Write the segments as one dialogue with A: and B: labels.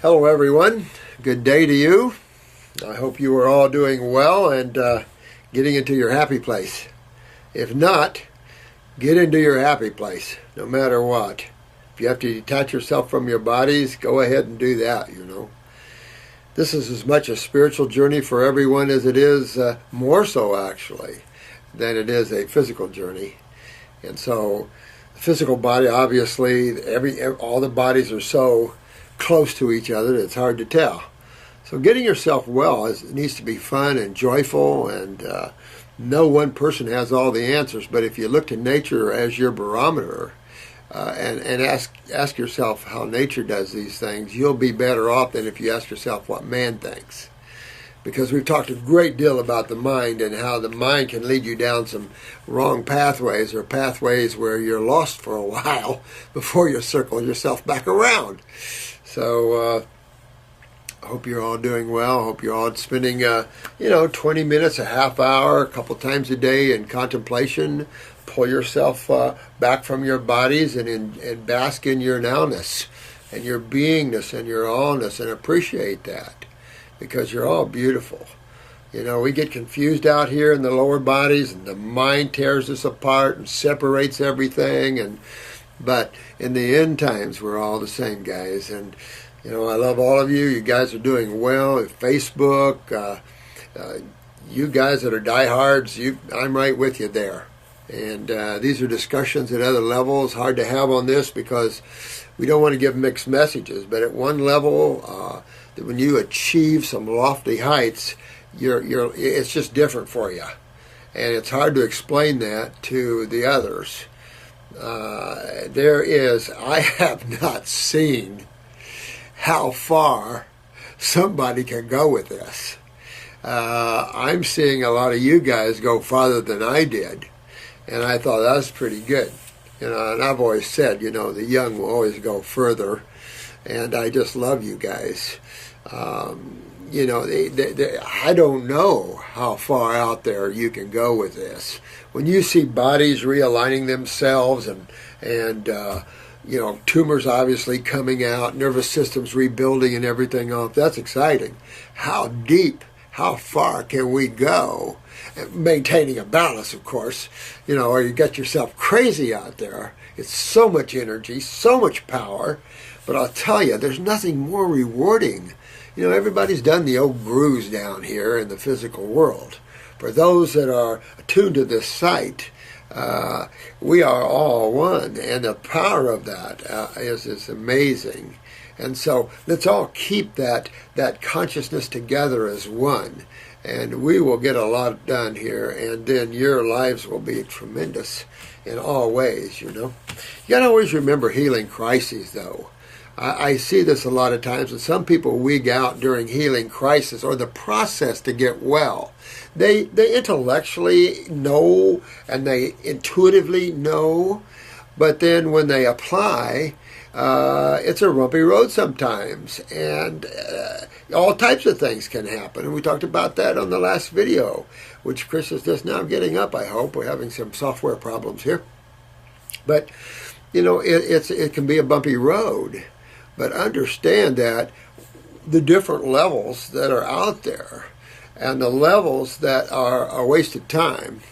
A: Hello everyone, good day to you. I hope you are all doing well and getting into your happy place. If not, get into your happy place, no matter what. If you have to detach yourself from your bodies, go ahead and do that. This is as much a spiritual journey for everyone as it is, more so actually, than it is a physical journey. And so, the physical body, obviously, all the bodies are so close to each other that it's hard to tell. So getting yourself well needs to be fun and joyful, and no one person has all the answers. But if you look to nature as your barometer and ask yourself how nature does these things, you'll be better off than if you ask yourself what man thinks. Because we've talked a great deal about the mind and how the mind can lead you down some wrong pathways, or pathways where you're lost for a while before you circle yourself back around. So I hope you're all doing well. I hope you're all spending 20 minutes, a half hour, a couple times a day in contemplation. Pull yourself back from your bodies and bask in your nowness and your beingness and your allness, and appreciate that, because you're all beautiful. We get confused out here in the lower bodies, and the mind tears us apart and separates everything. But in the end times, we're all the same, guys. And I love all of you. You guys are doing well at Facebook. You guys that are diehards, I'm right with you there. And these are discussions at other levels. Hard to have on this because we don't want to give mixed messages. But at one level, that when you achieve some lofty heights, it's just different for you, and it's hard to explain that to the others. I have not seen how far somebody can go with this. I'm seeing a lot of you guys go farther than I did, and I thought that was pretty good. And I've always said, the young will always go further, and I just love you guys. I don't know how far out there you can go with this. When you see bodies realigning themselves and tumors obviously coming out, nervous systems rebuilding and everything else, that's exciting. How deep, how far can we go? Maintaining a balance, of course, or you get yourself crazy out there. It's so much energy, so much power, but I'll tell you, there's nothing more rewarding. Everybody's done the old grooves down here in the physical world. For those that are attuned to this site, we are all one, and the power of that is amazing. And so let's all keep that consciousness together as one, and we will get a lot done here, and then your lives will be tremendous in all ways, You got to always remember healing crises, though. I see this a lot of times, and some people wig out during healing crisis or the process to get well. They intellectually know and they intuitively know, but then when they apply, it's a rumpy road sometimes, and all types of things can happen. And we talked about that on the last video, which Chris is just now getting up, I hope. We're having some software problems here. But, it can be a bumpy road. But understand that the different levels that are out there and the levels that are a waste of time,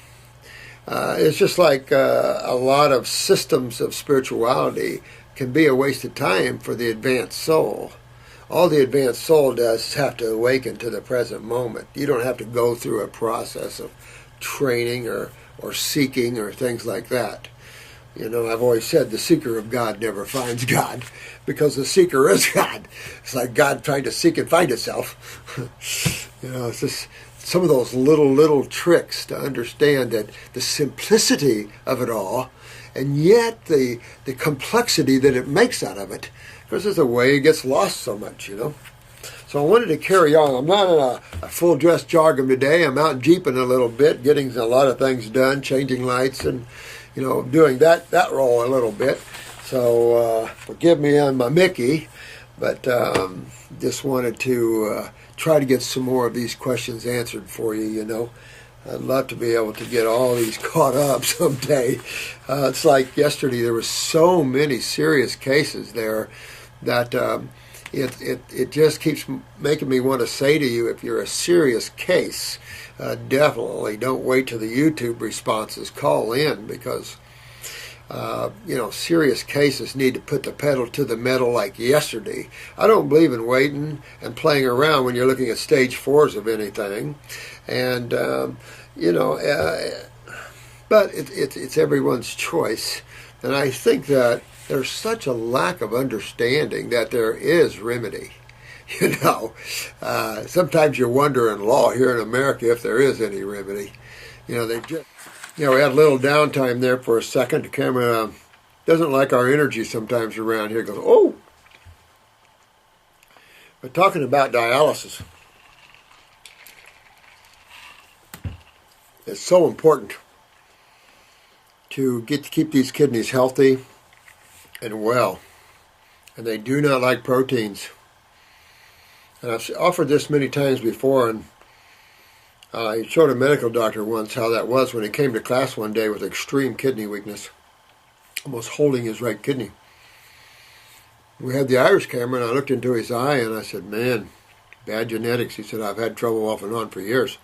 A: it's just like a lot of systems of spirituality can be a waste of time for the advanced soul. All the advanced soul does is have to awaken to the present moment. You don't have to go through a process of training or seeking or things like that. I've always said the seeker of God never finds God, because the seeker is God. It's like God trying to seek and find itself. It's just some of those little tricks to understand that the simplicity of it all, and yet the complexity that it makes out of it, because there's a way it gets lost so much, So I wanted to carry on. I'm not in a full dress jargon today. I'm out jeeping a little bit, getting a lot of things done, changing lights and doing that role a little bit. So forgive me on my Mickey, but just wanted to try to get some more of these questions answered for you, I'd love to be able to get all these caught up someday. It's like yesterday, there were so many serious cases there that it just keeps making me want to say to you, if you're a serious case, definitely don't wait till the YouTube responses. Call in, because serious cases need to put the pedal to the metal like yesterday. I don't believe in waiting and playing around when you're looking at stage 4s of anything. And, but it's everyone's choice. And I think that there's such a lack of understanding that there is remedy. Sometimes you wonder in law here in America if there is any remedy. They just... we had a little downtime there for a second. The camera doesn't like our energy sometimes around here. It goes, oh! But talking about dialysis, it's so important to keep these kidneys healthy and well. And they do not like proteins. And I've offered this many times before, and I showed a medical doctor once how that was when he came to class one day with extreme kidney weakness, almost holding his right kidney. We had the iris camera, and I looked into his eye, and I said, man, bad genetics. He said, I've had trouble off and on for years.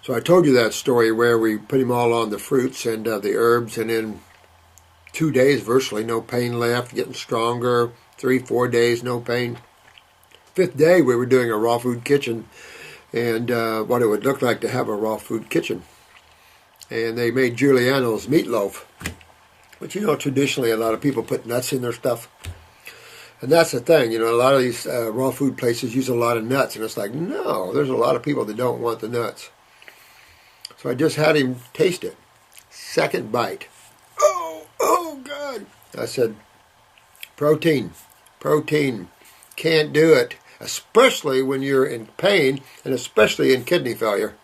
A: So I told you that story where we put him all on the fruits and the herbs, and in 2 days, virtually no pain left, getting stronger. 3-4 days, no pain. 5th day, we were doing a raw food kitchen, and what it would look like to have a raw food kitchen. And they made Giuliano's meatloaf. But traditionally a lot of people put nuts in their stuff. And that's the thing, a lot of these raw food places use a lot of nuts. And it's like, no, there's a lot of people that don't want the nuts. So I just had him taste it. Second bite. Oh God. I said, protein. Can't do it. Especially when you're in pain, and especially in kidney failure.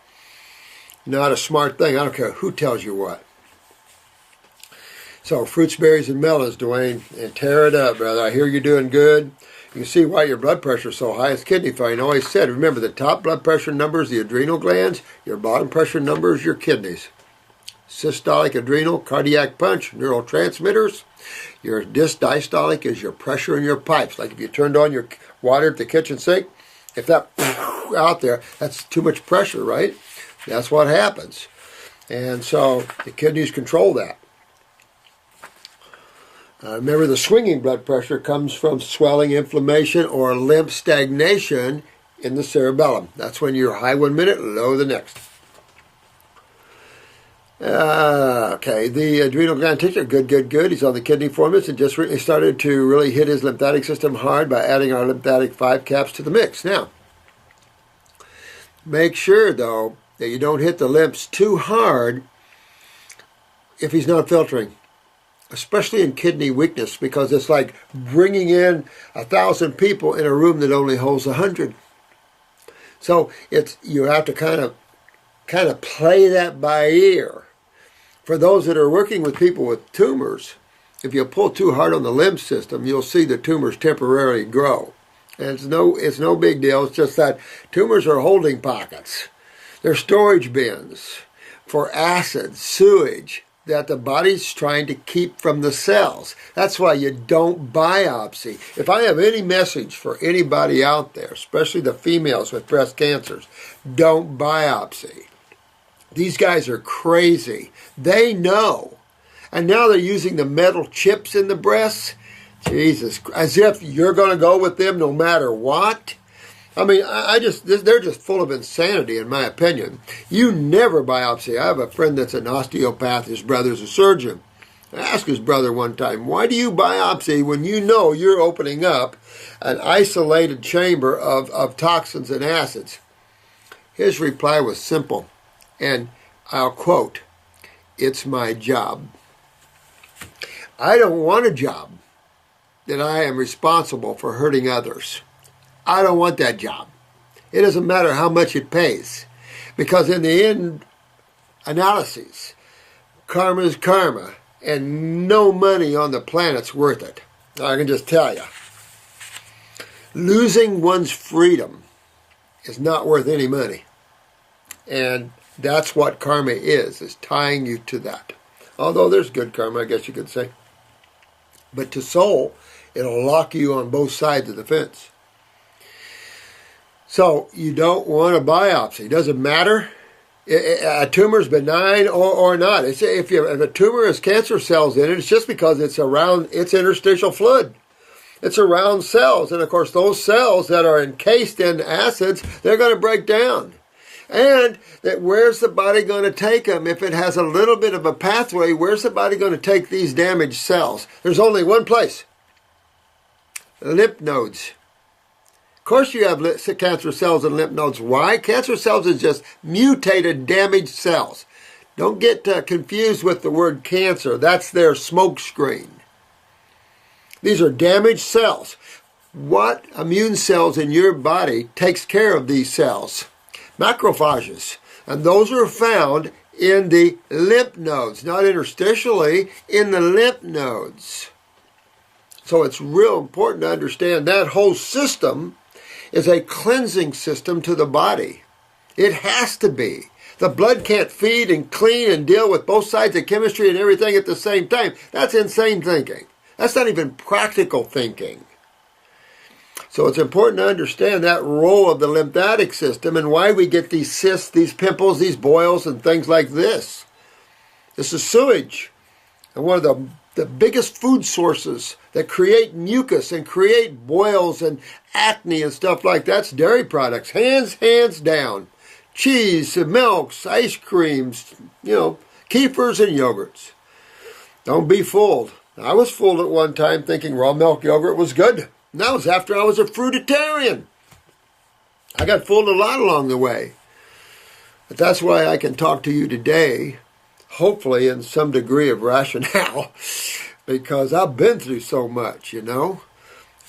A: Not a smart thing. I don't care who tells you what. So, fruits, berries, and melons, Dwayne, and tear it up, brother. I hear you're doing good. You can see why your blood pressure is so high. It's kidney failure. I always said, remember, the top blood pressure number is the adrenal glands. Your bottom pressure number is your kidneys. Systolic, adrenal, cardiac punch, neurotransmitters. Your diastolic is your pressure in your pipes. Like if you turned on your water at the kitchen sink, if that out there, that's too much pressure, right? That's what happens. And so the kidneys control that. Remember, the swinging blood pressure comes from swelling, inflammation, or lymph stagnation in the cerebellum. That's when you're high 1 minute, low the next. Okay, the adrenal gland teacher, good. He's on the kidney formulas and just recently started to really hit his lymphatic system hard by adding our lymphatic 5 caps to the mix. Now, make sure, though, that you don't hit the lymphs too hard if he's not filtering, especially in kidney weakness, because it's like bringing in 1,000 people in a room that only holds 100. So you have to kind of play that by ear. For those that are working with people with tumors, if you pull too hard on the lymph system, you'll see the tumors temporarily grow. And it's no big deal. It's just that tumors are holding pockets. They're storage bins for acid, sewage, that the body's trying to keep from the cells. That's why you don't biopsy. If I have any message for anybody out there, especially the females with breast cancers, don't biopsy. These guys are crazy. They know. And now they're using the metal chips in the breasts. Jesus, as if you're going to go with them no matter what. I mean, they're just full of insanity, in my opinion. You never biopsy. I have a friend that's an osteopath. His brother's a surgeon. I asked his brother one time, why do you biopsy when you know you're opening up an isolated chamber of toxins and acids? His reply was simple, and I'll quote, "It's my job." I don't want a job that I am responsible for hurting others. I don't want that job. It doesn't matter how much it pays, because in the end analyses, karma is karma, and no money on the planet's worth it. I can just tell you. Losing one's freedom is not worth any money. And that's what karma is tying you to that. Although there's good karma, I guess you could say. But to soul, It'll lock you on both sides of the fence. So you don't want a biopsy. It doesn't matter. A tumor is benign or not. If a tumor has cancer cells in it, it's just because it's around its interstitial fluid. It's around cells. And of course, those cells that are encased in acids, they're going to break down. And where's the body going to take them? If it has a little bit of a pathway, where's the body going to take these damaged cells? There's only one place. Lymph nodes. Of course you have cancer cells in lymph nodes. Why? Cancer cells is just mutated, damaged cells. Don't get confused with the word cancer. That's their smoke screen. These are damaged cells. What immune cells in your body takes care of these cells? Macrophages. And those are found in the lymph nodes, not interstitially, in the lymph nodes. So it's real important to understand that whole system is a cleansing system to the body. It has to be. The blood can't feed and clean and deal with both sides of chemistry and everything at the same time. That's insane thinking. That's not even practical thinking. So it's important to understand that role of the lymphatic system and why we get these cysts, these pimples, these boils, and things like this. This is sewage. And one of the biggest food sources that create mucus and create boils and acne and stuff like that's dairy products. Hands down. Cheese, milks, ice creams, kefirs and yogurts. Don't be fooled. I was fooled at one time thinking raw milk yogurt was good. And that was after I was a fruitarian. I got fooled a lot along the way. But that's why I can talk to you today, hopefully in some degree of rationale, because I've been through so much, And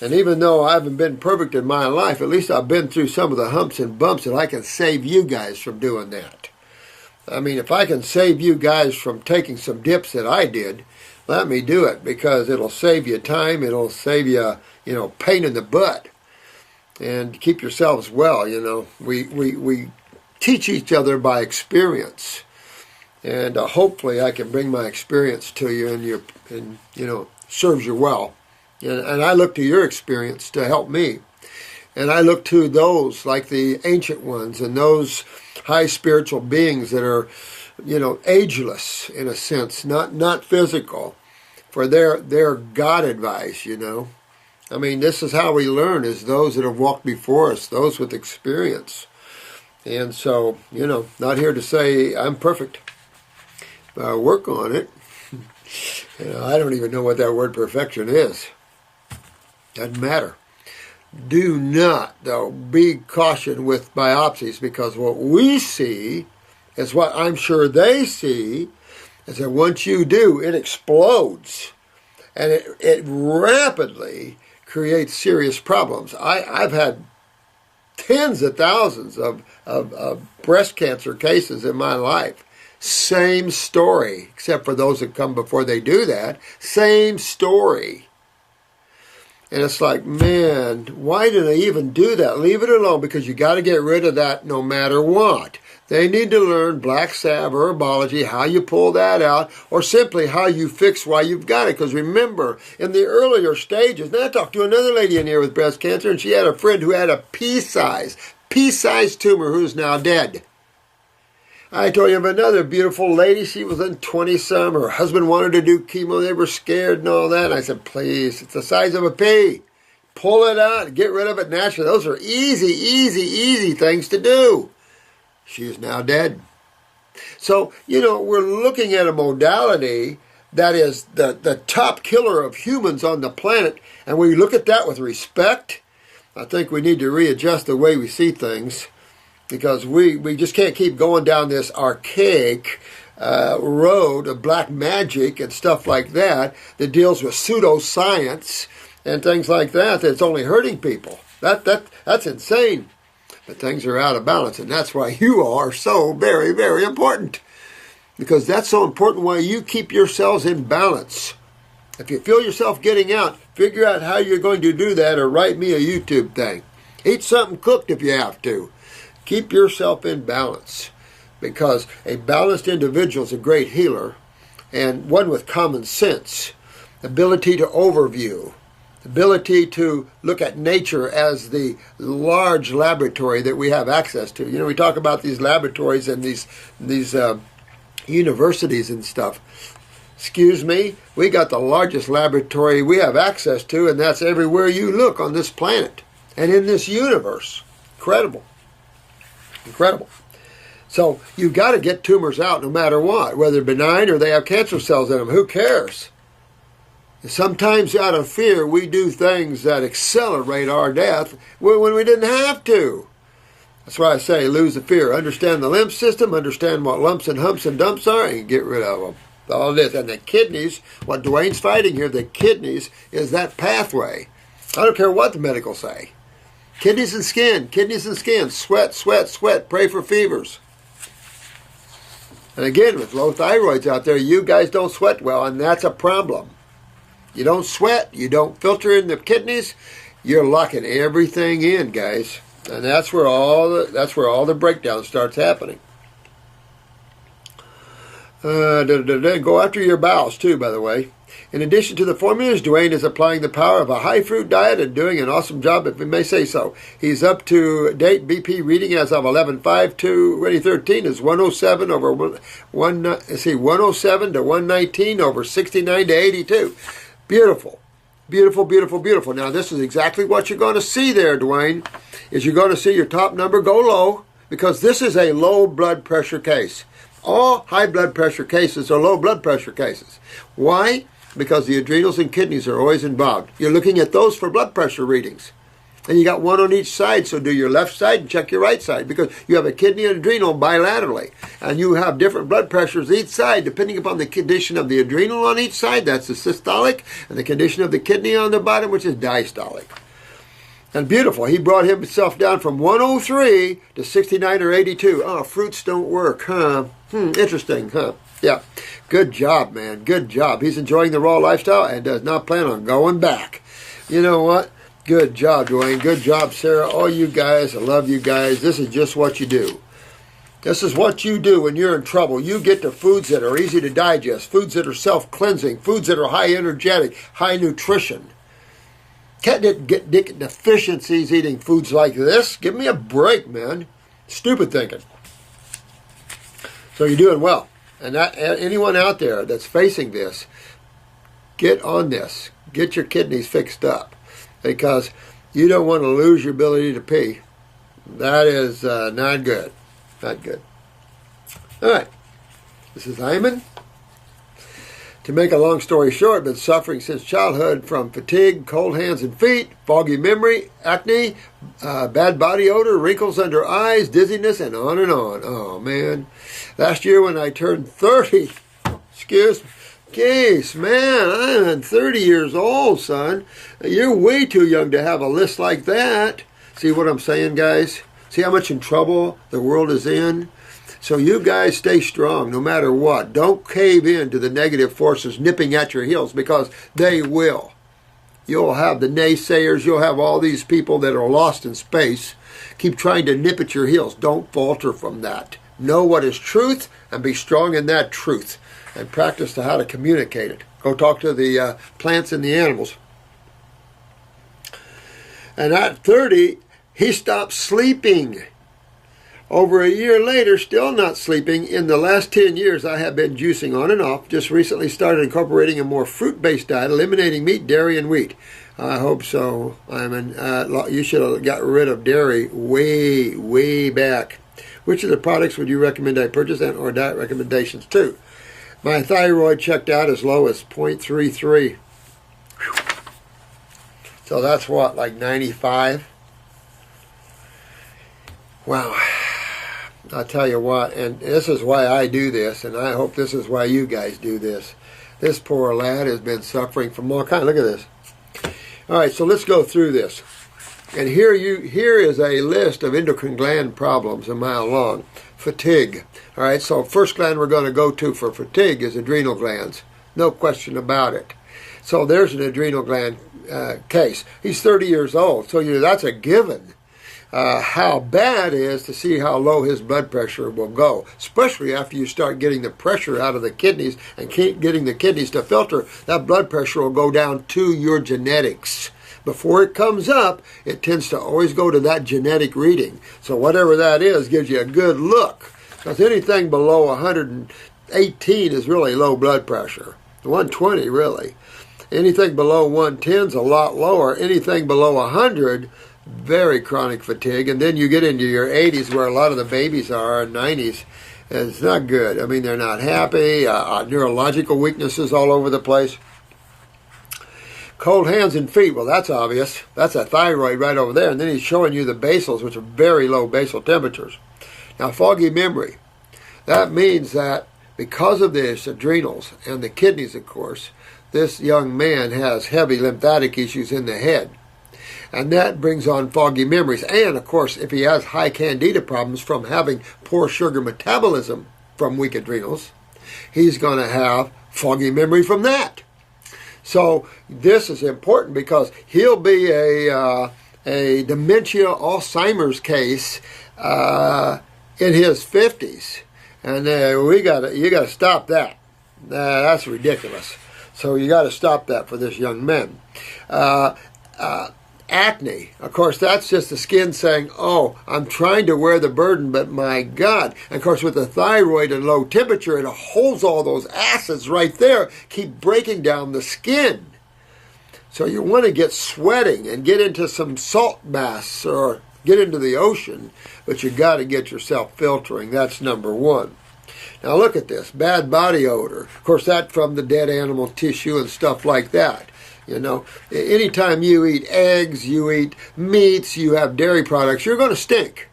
A: even though I haven't been perfect in my life, at least I've been through some of the humps and bumps, and I can save you guys from doing that. I mean, if I can save you guys from taking some dips that I did, let me do it, because it'll save you time, it'll save you, pain in the butt, and keep yourselves well, We teach each other by experience, and hopefully I can bring my experience to you, and serves you well. And I look to your experience to help me. And I look to those like the ancient ones and those high spiritual beings that are, ageless in a sense, not physical, for their God advice, I mean, this is how we learn, is those that have walked before us, those with experience. And so, not here to say I'm perfect. Work on it. I don't even know what that word perfection is. Doesn't matter. Do not, though, be cautioned with biopsies, because what we see is what I'm sure they see, is that once you do, it explodes. And it rapidly creates serious problems. I've had tens of thousands of breast cancer cases in my life. Same story, except for those that come before they do that. Same story. And it's like, man, why did I even do that? Leave it alone, because you got to get rid of that no matter what. They need to learn black salve herbology, how you pull that out, or simply how you fix why you've got it. Because remember, in the earlier stages, now I talked to another lady in here with breast cancer, and she had a friend who had a pea-sized tumor who's now dead. I told you of another beautiful lady. She was in 20-some. Her husband wanted to do chemo. They were scared and all that. And I said, please, it's the size of a pea. Pull it out. Get rid of it naturally. Those are easy things to do. She is now dead. So, we're looking at a modality that is the top killer of humans on the planet. And when you look at that with respect, I think we need to readjust the way we see things. Because we just can't keep going down this archaic road of black magic and stuff like that deals with pseudoscience and things like that that's only hurting people. That's insane. But things are out of balance, and that's why you are so very, very important. Because that's so important why you keep yourselves in balance. If you feel yourself getting out, figure out how you're going to do that, or write me a YouTube thing. Eat something cooked if you have to. Keep yourself in balance, because a balanced individual is a great healer, and one with common sense, ability to overview, ability to look at nature as the large laboratory that we have access to. You know, we talk about these laboratories and these universities and stuff. Excuse me, we got the largest laboratory we have access to, and that's everywhere you look on this planet and in this universe. Incredible. Incredible. So you've got to get tumors out no matter what, whether benign or they have cancer cells in them. Who cares? Sometimes out of fear, we do things that accelerate our death when we didn't have to. That's why I say lose the fear. Understand the lymph system, understand what lumps and humps and dumps are, and get rid of them. All this. And the kidneys, what Dwayne's fighting here, the kidneys is that pathway. I don't care what the medical say. Kidneys and skin, sweat, sweat, sweat, pray for fevers. And again, with low thyroids out there, you guys don't sweat well, and that's a problem. You don't sweat, you don't filter in the kidneys, you're locking everything in, guys. And that's where all the breakdown starts happening. Go after your bowels too, by the way. In addition to the formulas, Dwayne is applying the power of a high fruit diet and doing an awesome job, if we may say so. He's up to date BP reading as of 11/5/2013 is 107 over 107 to 119 over 69 to 82. Beautiful. Beautiful, beautiful, beautiful. Now this is exactly what you're going to see there, Dwayne, is you're going to see your top number go low, because this is a low blood pressure case. All high blood pressure cases are low blood pressure cases. Why? Because the adrenals and kidneys are always involved. You're looking at those for blood pressure readings. And you got one on each side, so do your left side and check your right side, because you have a kidney and adrenal bilaterally. And you have different blood pressures each side, depending upon the condition of the adrenal on each side, that's the systolic, and the condition of the kidney on the bottom, which is diastolic. And beautiful, he brought himself down from 103 to 69 or 82. Oh, fruits don't work, huh? Interesting, huh? Yeah, good job, man, good job. He's enjoying the raw lifestyle and does not plan on going back. You know what? Good job, Dwayne. Good job, Sarah. All you guys, I love you guys. This is just what you do. This is what you do when you're in trouble. You get to foods that are easy to digest, foods that are self-cleansing, foods that are high energetic, high nutrition. Can't get deficiencies eating foods like this. Give me a break, man. Stupid thinking. So you're doing well. And anyone out there that's facing this, get on this. Get your kidneys fixed up, because you don't want to lose your ability to pee. That is not good. Not good. All right. This is Hyman. To make a long story short, been suffering since childhood from fatigue, cold hands and feet, foggy memory, acne, bad body odor, wrinkles under eyes, dizziness, and on and on. Oh, man. Last year when I turned 30, man, I'm 30 years old, son. You're way too young to have a list like that. See what I'm saying, guys? See how much in trouble the world is in? So you guys stay strong no matter what. Don't cave in to the negative forces nipping at your heels, because they will. You'll have the naysayers. You'll have all these people that are lost in space keep trying to nip at your heels. Don't falter from that. Know what is truth and be strong in that truth, and practice how to communicate it. Go talk to the plants and the animals. And at 30, he stopped sleeping. Over a year later, still not sleeping. In the last 10 years, I have been juicing on and off. Just recently started incorporating a more fruit-based diet, eliminating meat, dairy, and wheat. I hope so, Iman. You should have got rid of dairy way, way back. Which of the products would you recommend I purchase, and or diet recommendations too? My thyroid checked out as low as 0.33. So that's what, like 95? Wow. I'll tell you what, and this is why I do this, and I hope this is why you guys do this. This poor lad has been suffering from all kinds. Look at this. All right, so let's go through this. And here is a list of endocrine gland problems a mile long. Fatigue. All right, so first gland we're going to go to for fatigue is adrenal glands. No question about it. So there's an adrenal gland case. He's 30 years old, so that's a given. How bad it is to see how low his blood pressure will go, especially after you start getting the pressure out of the kidneys and getting the kidneys to filter. That blood pressure will go down to your genetics. before it comes up, it tends to always go to that genetic reading. So whatever that is gives you a good look. Because anything below 118 is really low blood pressure. 120 really. Anything below 110 is a lot lower. Anything below 100, very chronic fatigue. And then you get into your 80s where a lot of the babies are, and 90s. And it's not good. I mean, they're not happy. Neurological weaknesses all over the place. Cold hands and feet, well, that's obvious. That's a thyroid right over there. And then he's showing you the basals, which are very low basal temperatures. Now, foggy memory. That means that because of this adrenals and the kidneys, of course, this young man has heavy lymphatic issues in the head. And that brings on foggy memories. And, of course, if he has high candida problems from having poor sugar metabolism from weak adrenals, he's going to have foggy memory from that. So this is important because he'll be a dementia Alzheimer's case in his 50s. And you got to stop that. That's ridiculous. So you got to stop that for this young man. Acne, of course, that's just the skin saying, oh, I'm trying to wear the burden, but my God. And of course, with the thyroid and low temperature, it holds all those acids right there, keep breaking down the skin. So you want to get sweating and get into some salt baths or get into the ocean, but you got to get yourself filtering. That's number one. Now look at this, bad body odor. Of course, that's from the dead animal tissue and stuff like that. You know, anytime you eat eggs, you eat meats, you have dairy products, you're going to stink.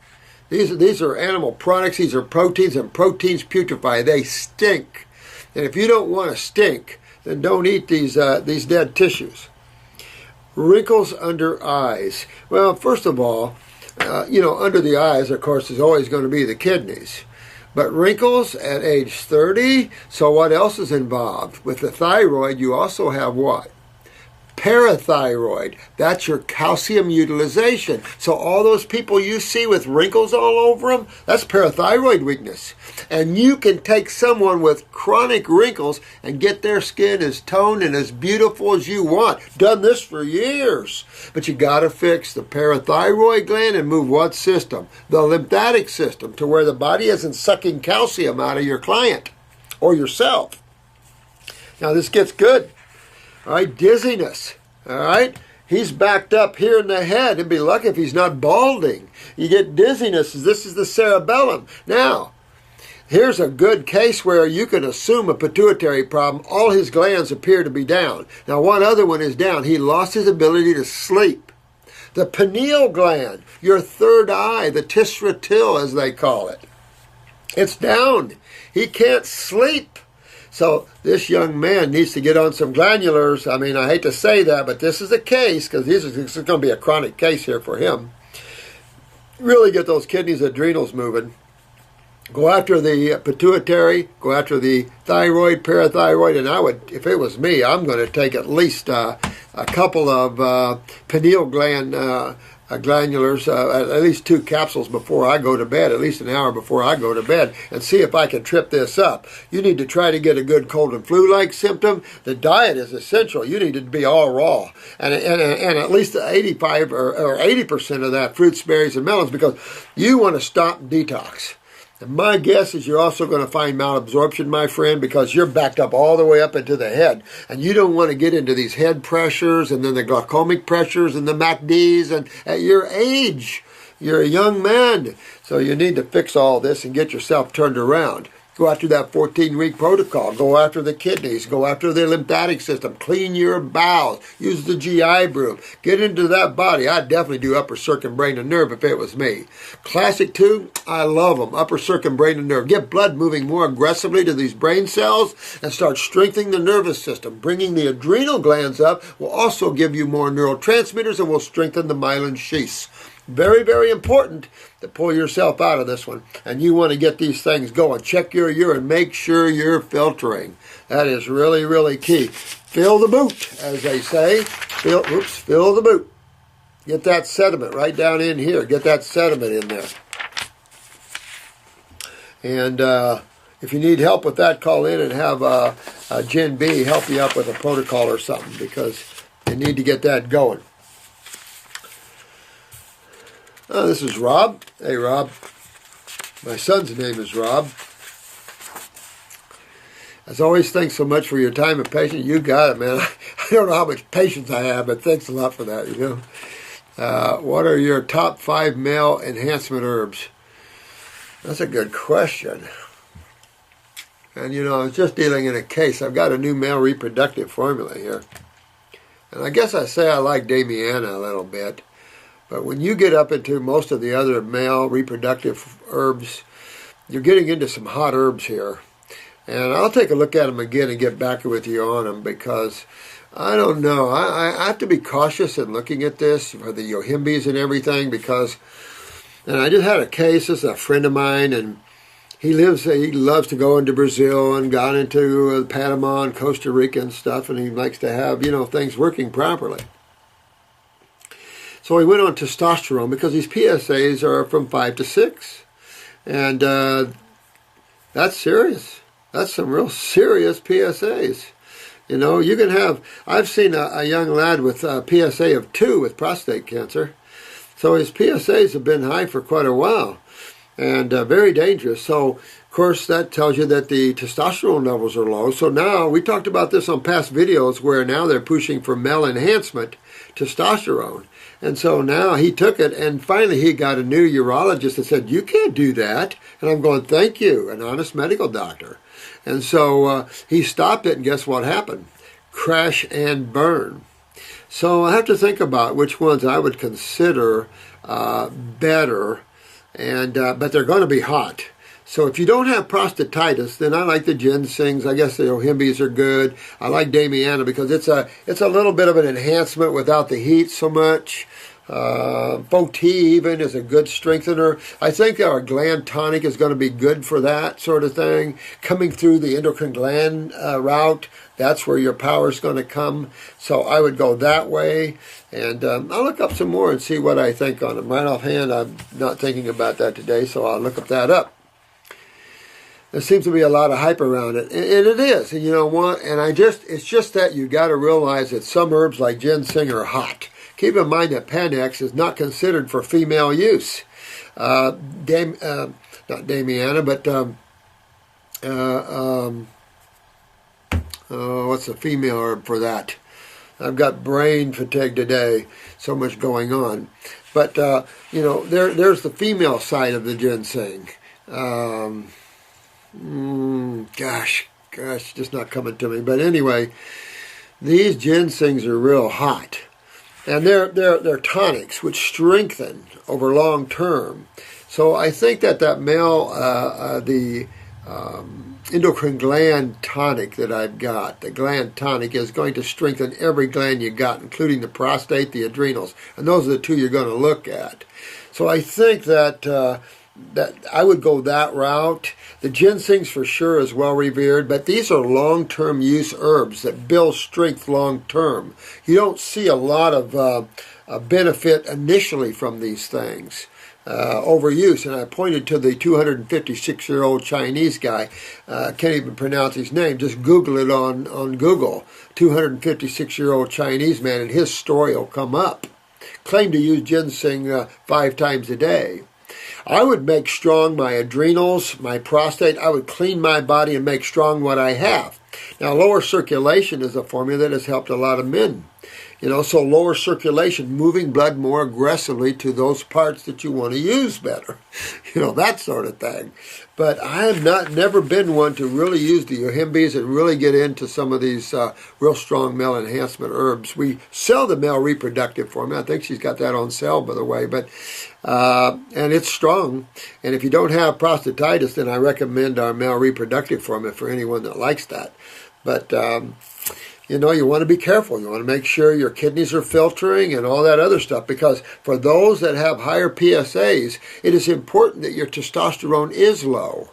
A: These are animal products, these are proteins, and proteins putrefy. They stink. And if you don't want to stink, then don't eat these dead tissues. Wrinkles under eyes. Well, first of all, under the eyes, of course, is always going to be the kidneys. But wrinkles at age 30, so what else is involved? With the thyroid, you also have what? Parathyroid. That's your calcium utilization. So all those people you see with wrinkles all over them, that's parathyroid weakness. And you can take someone with chronic wrinkles and get their skin as toned and as beautiful as you want. Done this for years. But you got to fix the parathyroid gland and move what system? The lymphatic system, to where the body isn't sucking calcium out of your client or yourself. Now this gets good. All right, dizziness. All right, he's backed up here in the head. It'd be lucky if he's not balding. You get dizziness. This is the cerebellum. Now, here's a good case where you can assume a pituitary problem. All his glands appear to be down. Now, one other one is down. He lost his ability to sleep. The pineal gland, your third eye, the tissera til, as they call it, it's down. He can't sleep. So this young man needs to get on some glandulars. I mean, I hate to say that, but this is a case, because this is going to be a chronic case here for him. Really get those kidneys, adrenals moving. Go after the pituitary, go after the thyroid, parathyroid, and I would, if it was me, I'm going to take at least a couple of pineal gland glandulars, at least 2 capsules before I go to bed, at least an hour before I go to bed, and see if I can trip this up. You need to try to get a good cold and flu-like symptom. The diet is essential. You need to be all raw, and at least 85 or 80% of that fruits, berries, and melons, because you want to stop detox. And my guess is you're also going to find malabsorption, my friend, because you're backed up all the way up into the head. And you don't want to get into these head pressures and then the glaucomic pressures and the MACDs. And at your age, you're a young man. So you need to fix all this and get yourself turned around. Go after that 14-week protocol. Go after the kidneys. Go after the lymphatic system. Clean your bowels. Use the GI broom. Get into that body. I'd definitely do upper circuit, brain, and nerve if it was me. Classic 2, I love them. Upper circuit, brain, and nerve. Get blood moving more aggressively to these brain cells and start strengthening the nervous system. Bringing the adrenal glands up will also give you more neurotransmitters and will strengthen the myelin sheaths. Very, very important to pull yourself out of this one. And you want to get these things going. Check your urine. Make sure you're filtering. That is really, really key. Fill the boot, as they say. Fill the boot. Get that sediment right down in here. Get that sediment in there. And if you need help with that, call in and have Jen B help you up with a protocol or something, because you need to get that going. This is Rob. Hey, Rob. My son's name is Rob. As always, thanks so much for your time and patience. You got it, man. I don't know how much patience I have, but thanks a lot for that, you know. What are your top 5 male enhancement herbs? That's a good question. And, you know, I was just dealing in a case. I've got a new male reproductive formula here. And I guess I say I like Damiana a little bit. But when you get up into most of the other male reproductive herbs, you're getting into some hot herbs here. And I'll take a look at them again and get back with you on them because I don't know. I have to be cautious in looking at this for the yohimbis and everything because, and I just had a case. This is a friend of mine, and he loves to go into Brazil and gone into Panama and Costa Rica and stuff, and he likes to have, you know, things working properly. So he went on testosterone because these PSAs are from 5 to 6. And that's serious. That's some real serious PSAs. You know, you can have, I've seen a young lad with a PSA of 2 with prostate cancer. So his PSAs have been high for quite a while. And very dangerous. So, of course, that tells you that the testosterone levels are low. So now, we talked about this on past videos where now they're pushing for male enhancement testosterone. And so now he took it, and finally he got a new urologist that said, you can't do that. And I'm going, thank you, an honest medical doctor. And so he stopped it, and guess what happened? Crash and burn. So I have to think about which ones I would consider better. And but they're going to be hot. So if you don't have prostatitis, then I like the ginsengs. I guess the yohimbis are good. I like Damiana because it's a little bit of an enhancement without the heat so much. Foti even is a good strengthener. I think our gland tonic is going to be good for that sort of thing. Coming through the endocrine gland route, that's where your power is going to come. So I would go that way. And I'll look up some more and see what I think on them. Right offhand, I'm not thinking about that today, so I'll look up that up. There seems to be a lot of hype around it, and it is. And you know what? And it's just that you got to realize that some herbs like ginseng are hot. Keep in mind that Panax is not considered for female use. Not Damiana, but what's the female herb for that? I've got brain fatigue today, so much going on. But, you know, there's the female side of the ginseng. Gosh, just not coming to me. But anyway, these ginsengs are real hot. And they're tonics, which strengthen over long term. So I think that male, the endocrine gland tonic that I've got, the gland tonic, is going to strengthen every gland you got, including the prostate, the adrenals. And those are the 2 you're going to look at. So I think that I would go that route. The ginsengs for sure is well revered, but these are long-term use herbs that build strength long-term. You don't see a lot of benefit initially from these things. Overuse, and I pointed to the 256-year-old Chinese guy. Can't even pronounce his name. Just Google it on Google. 256-year-old Chinese man, and his story will come up. Claimed to use ginseng 5 times a day. I would make strong my adrenals, my prostate. I would clean my body and make strong what I have. Now, lower circulation is a formula that has helped a lot of men. You know, so lower circulation, moving blood more aggressively to those parts that you want to use better. You know, that sort of thing. But I have never been one to really use the yohimbis and really get into some of these real strong male enhancement herbs. We sell the male reproductive formula. I think she's got that on sale, by the way. But and it's strong. And if you don't have prostatitis, then I recommend our male reproductive formula for anyone that likes that. But you know, you want to be careful. You want to make sure your kidneys are filtering and all that other stuff, because for those that have higher PSAs, it is important that your testosterone is low.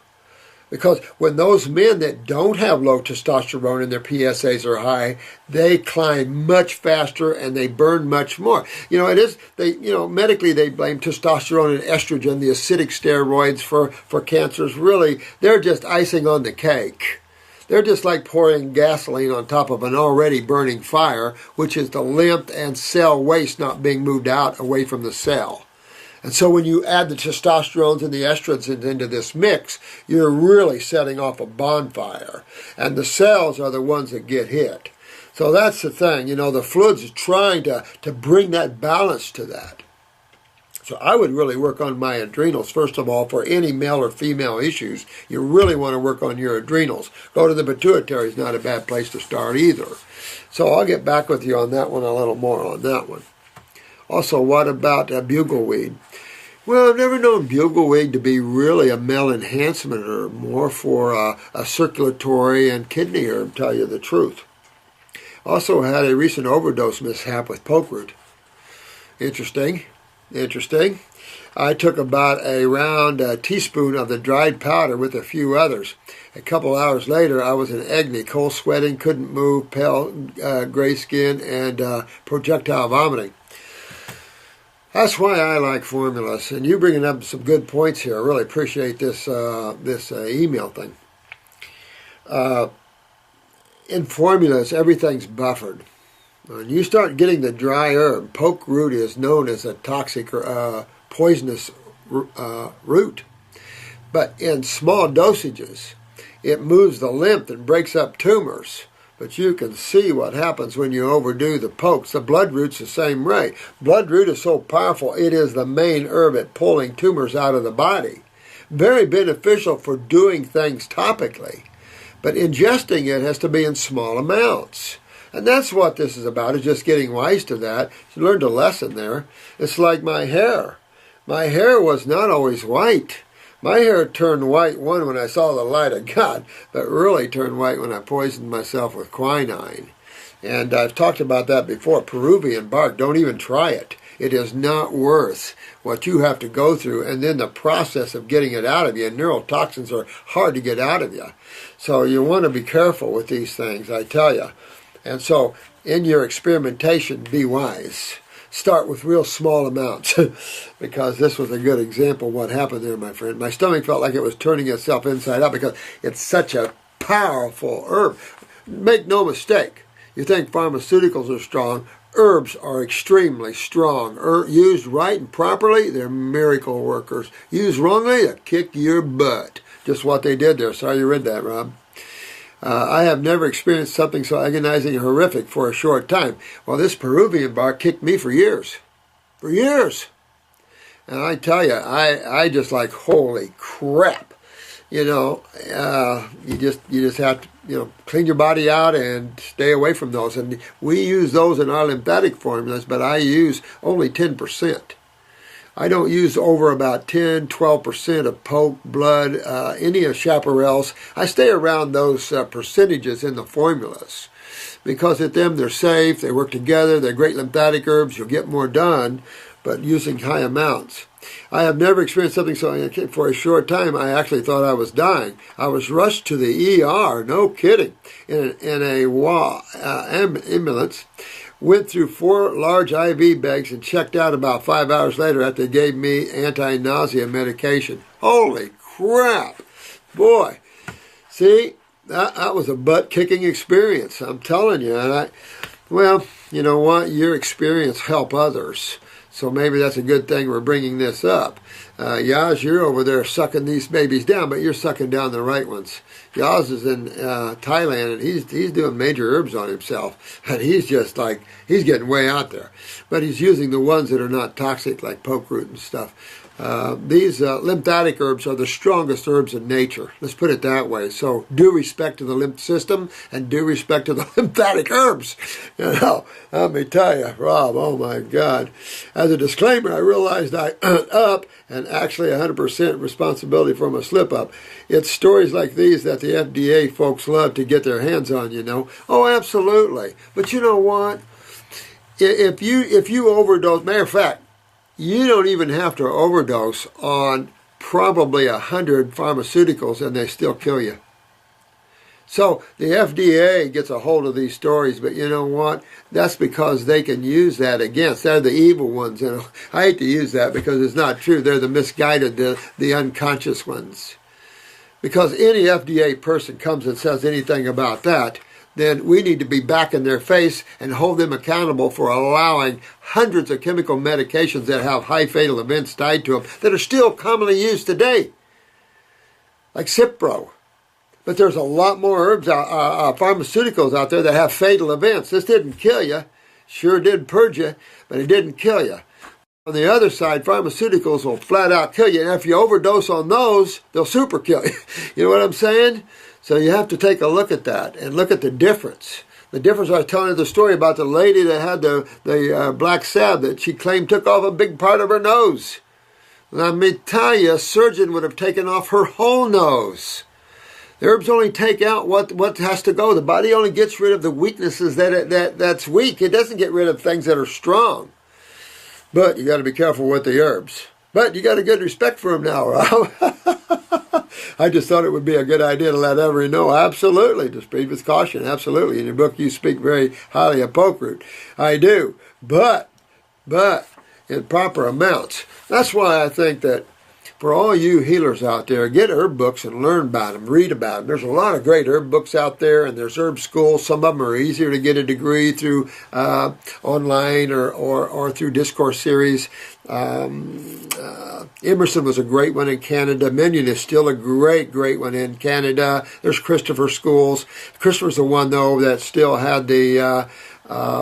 A: Because when those men that don't have low testosterone and their PSAs are high, they climb much faster and they burn much more. You know, medically they blame testosterone and estrogen, the acidic steroids for cancers. Really, they're just icing on the cake. They're just like pouring gasoline on top of an already burning fire, which is the lymph and cell waste not being moved out away from the cell. And so when you add the testosterones and the estrogens into this mix, you're really setting off a bonfire. And the cells are the ones that get hit. So that's the thing. The fluids are trying to bring that balance to that. So I would really work on my adrenals, first of all, for any male or female issues. You really want to work on your adrenals. Go to the pituitary is not a bad place to start either. So I'll get back with you on that one a little more on that one. Also, what about bugleweed? Well, I've never known bugleweed to be really a male enhancement herb, more for a circulatory and kidney herb, tell you the truth. Also had a recent overdose mishap with poke root. Interesting. I took about a round teaspoon of the dried powder with a few others. A couple hours later, I was in agony, cold sweating, couldn't move, pale gray skin, and projectile vomiting. That's why I like formulas. And you bringing up some good points here. I really appreciate this email thing. In formulas, everything's buffered. When you start getting the dry herb, poke root is known as a toxic, poisonous root. But in small dosages, it moves the lymph and breaks up tumors. But you can see what happens when you overdo the pokes. The bloodroot's the same way. Bloodroot is so powerful, it is the main herb at pulling tumors out of the body. Very beneficial for doing things topically. But ingesting it has to be in small amounts. And that's what this is about, is just getting wise to that. You learned a lesson there. It's like my hair. My hair was not always white. My hair turned white, when I saw the light of God, but really turned white when I poisoned myself with quinine. And I've talked about that before. Peruvian bark, don't even try it. It is not worth what you have to go through, and then the process of getting it out of you. And neurotoxins are hard to get out of you. So you want to be careful with these things, I tell you. And so, in your experimentation, be wise. Start with real small amounts, because this was a good example of what happened there, my friend. My stomach felt like it was turning itself inside out because it's such a powerful herb. Make no mistake, you think pharmaceuticals are strong. Herbs are extremely strong. Used right and properly, they're miracle workers. Used wrongly, they kick your butt. Just what they did there. Sorry you read that, Rob. I have never experienced something so agonizing and horrific for a short time. Well, this Peruvian bark kicked me for years. For years. And I tell you, I just like, holy crap. You just have to, clean your body out and stay away from those. And we use those in our lymphatic formulas, but I use only 10%. I don't use over about 10, 12% of poke, blood, any of chaparrals. I stay around those percentages in the formulas because at them they're safe, they work together, they're great lymphatic herbs, you'll get more done, but using high amounts. I have never experienced something so for a short time. I actually thought I was dying. I was rushed to the ER, no kidding, in a ambulance. Went through 4 large IV bags and checked out about 5 hours later after they gave me anti-nausea medication. Holy crap. Boy. See, that was a butt-kicking experience. I'm telling you. And well, you know what? Your experience help others. So maybe that's a good thing we're bringing this up. Yaz, you're over there sucking these babies down, but you're sucking down the right ones. Yaz is in Thailand, and he's doing major herbs on himself. And he's just like, he's getting way out there. But he's using the ones that are not toxic, like poke root and stuff. These lymphatic herbs are the strongest herbs in nature. Let's put it that way. So due respect to the lymph system and due respect to the lymphatic herbs. Let me tell you, Rob, oh my God. As a disclaimer, I realized I up and actually 100% responsibility for my slip up. It's stories like these that the FDA folks love to get their hands on, Oh, absolutely. But you know what? If you overdose, matter of fact, you don't even have to overdose on probably 100 pharmaceuticals and they still kill you. So the FDA gets a hold of these stories, but you know what? That's because they can use that against. They're the evil ones. I hate to use that because it's not true. They're the misguided, the unconscious ones. Because any FDA person comes and says anything about that, then we need to be back in their face and hold them accountable for allowing hundreds of chemical medications that have high fatal events tied to them that are still commonly used today, like Cipro. But there's a lot more herbs, pharmaceuticals out there that have fatal events. This didn't kill you. Sure did purge you, but it didn't kill you. On the other side, pharmaceuticals will flat out kill you. And if you overdose on those, they'll super kill you. You know what I'm saying? So you have to take a look at that and look at the difference. The difference, I was telling you the story about the lady that had the black scab that she claimed took off a big part of her nose. Let me tell you, a surgeon would have taken off her whole nose. The herbs only take out what has to go. The body only gets rid of the weaknesses that's weak. It doesn't get rid of things that are strong. But you got to be careful with the herbs. But you got a good respect for them now, Rob. I just thought it would be a good idea to let everyone know. Absolutely, to speak with caution. Absolutely. In your book, you speak very highly of pokeroot. I do. But in proper amounts. That's why I think that for all you healers out there, get herb books and learn about them, read about them. There's a lot of great herb books out there, and there's herb schools. Some of them are easier to get a degree through online or through discourse series. Emerson was a great one in Canada. Minion is still a great one in Canada. There's Christopher schools. Christopher's the one, though, that still had the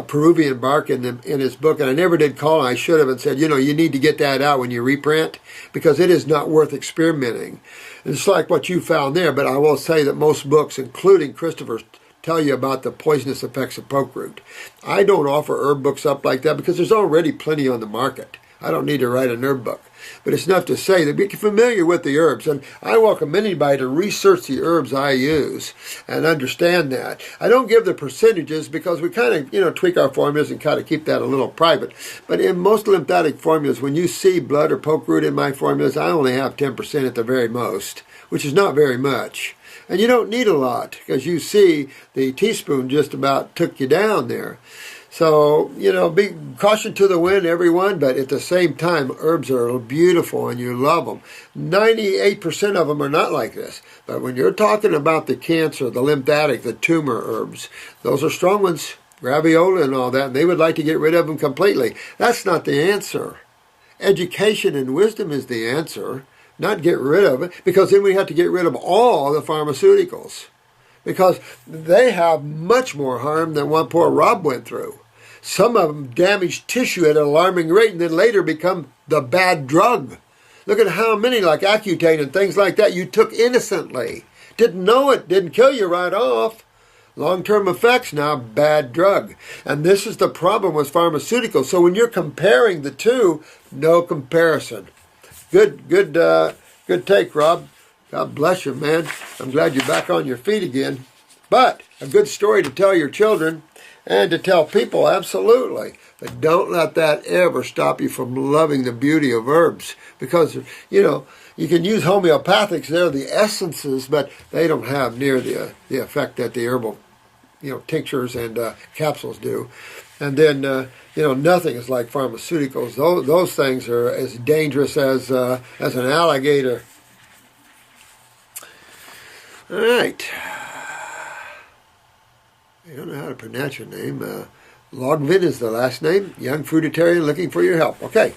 A: Peruvian bark in his book, and I never did call him. I should have and said, you need to get that out when you reprint, because it is not worth experimenting. It's like what you found there, but I will say that most books, including Christopher's, tell you about the poisonous effects of pokeroot. I don't offer herb books up like that because there's already plenty on the market. I don't need to write an herb book. But it's enough to say that be familiar with the herbs. And I welcome anybody to research the herbs I use and understand that. I don't give the percentages because we kind of, tweak our formulas and kind of keep that a little private. But in most lymphatic formulas, when you see blood or pokeroot in my formulas, I only have 10% at the very most, which is not very much. And you don't need a lot because you see the teaspoon just about took you down there. So, be caution to the wind, everyone, but at the same time, herbs are beautiful and you love them. 98% of them are not like this. But when you're talking about the cancer, the lymphatic, the tumor herbs, those are strong ones, graviola and all that, and they would like to get rid of them completely. That's not the answer. Education and wisdom is the answer, not get rid of it, because then we have to get rid of all the pharmaceuticals. Because they have much more harm than what poor Rob went through. Some of them damage tissue at an alarming rate and then later become the bad drug. Look at how many, like Accutane and things like that, you took innocently. Didn't know it, didn't kill you right off. Long-term effects, now bad drug. And this is the problem with pharmaceuticals. So when you're comparing the two, no comparison. Good take, Rob. God bless you, man. I'm glad you're back on your feet again. But a good story to tell your children and to tell people, absolutely. But don't let that ever stop you from loving the beauty of herbs. Because, you can use homeopathics. They're the essences, but they don't have near the effect that the herbal, tinctures and capsules do. And then, nothing is like pharmaceuticals. Those things are as dangerous as an alligator. All right. I don't know how to pronounce your name. Logvin is the last name. Young fruitarian looking for your help. Okay.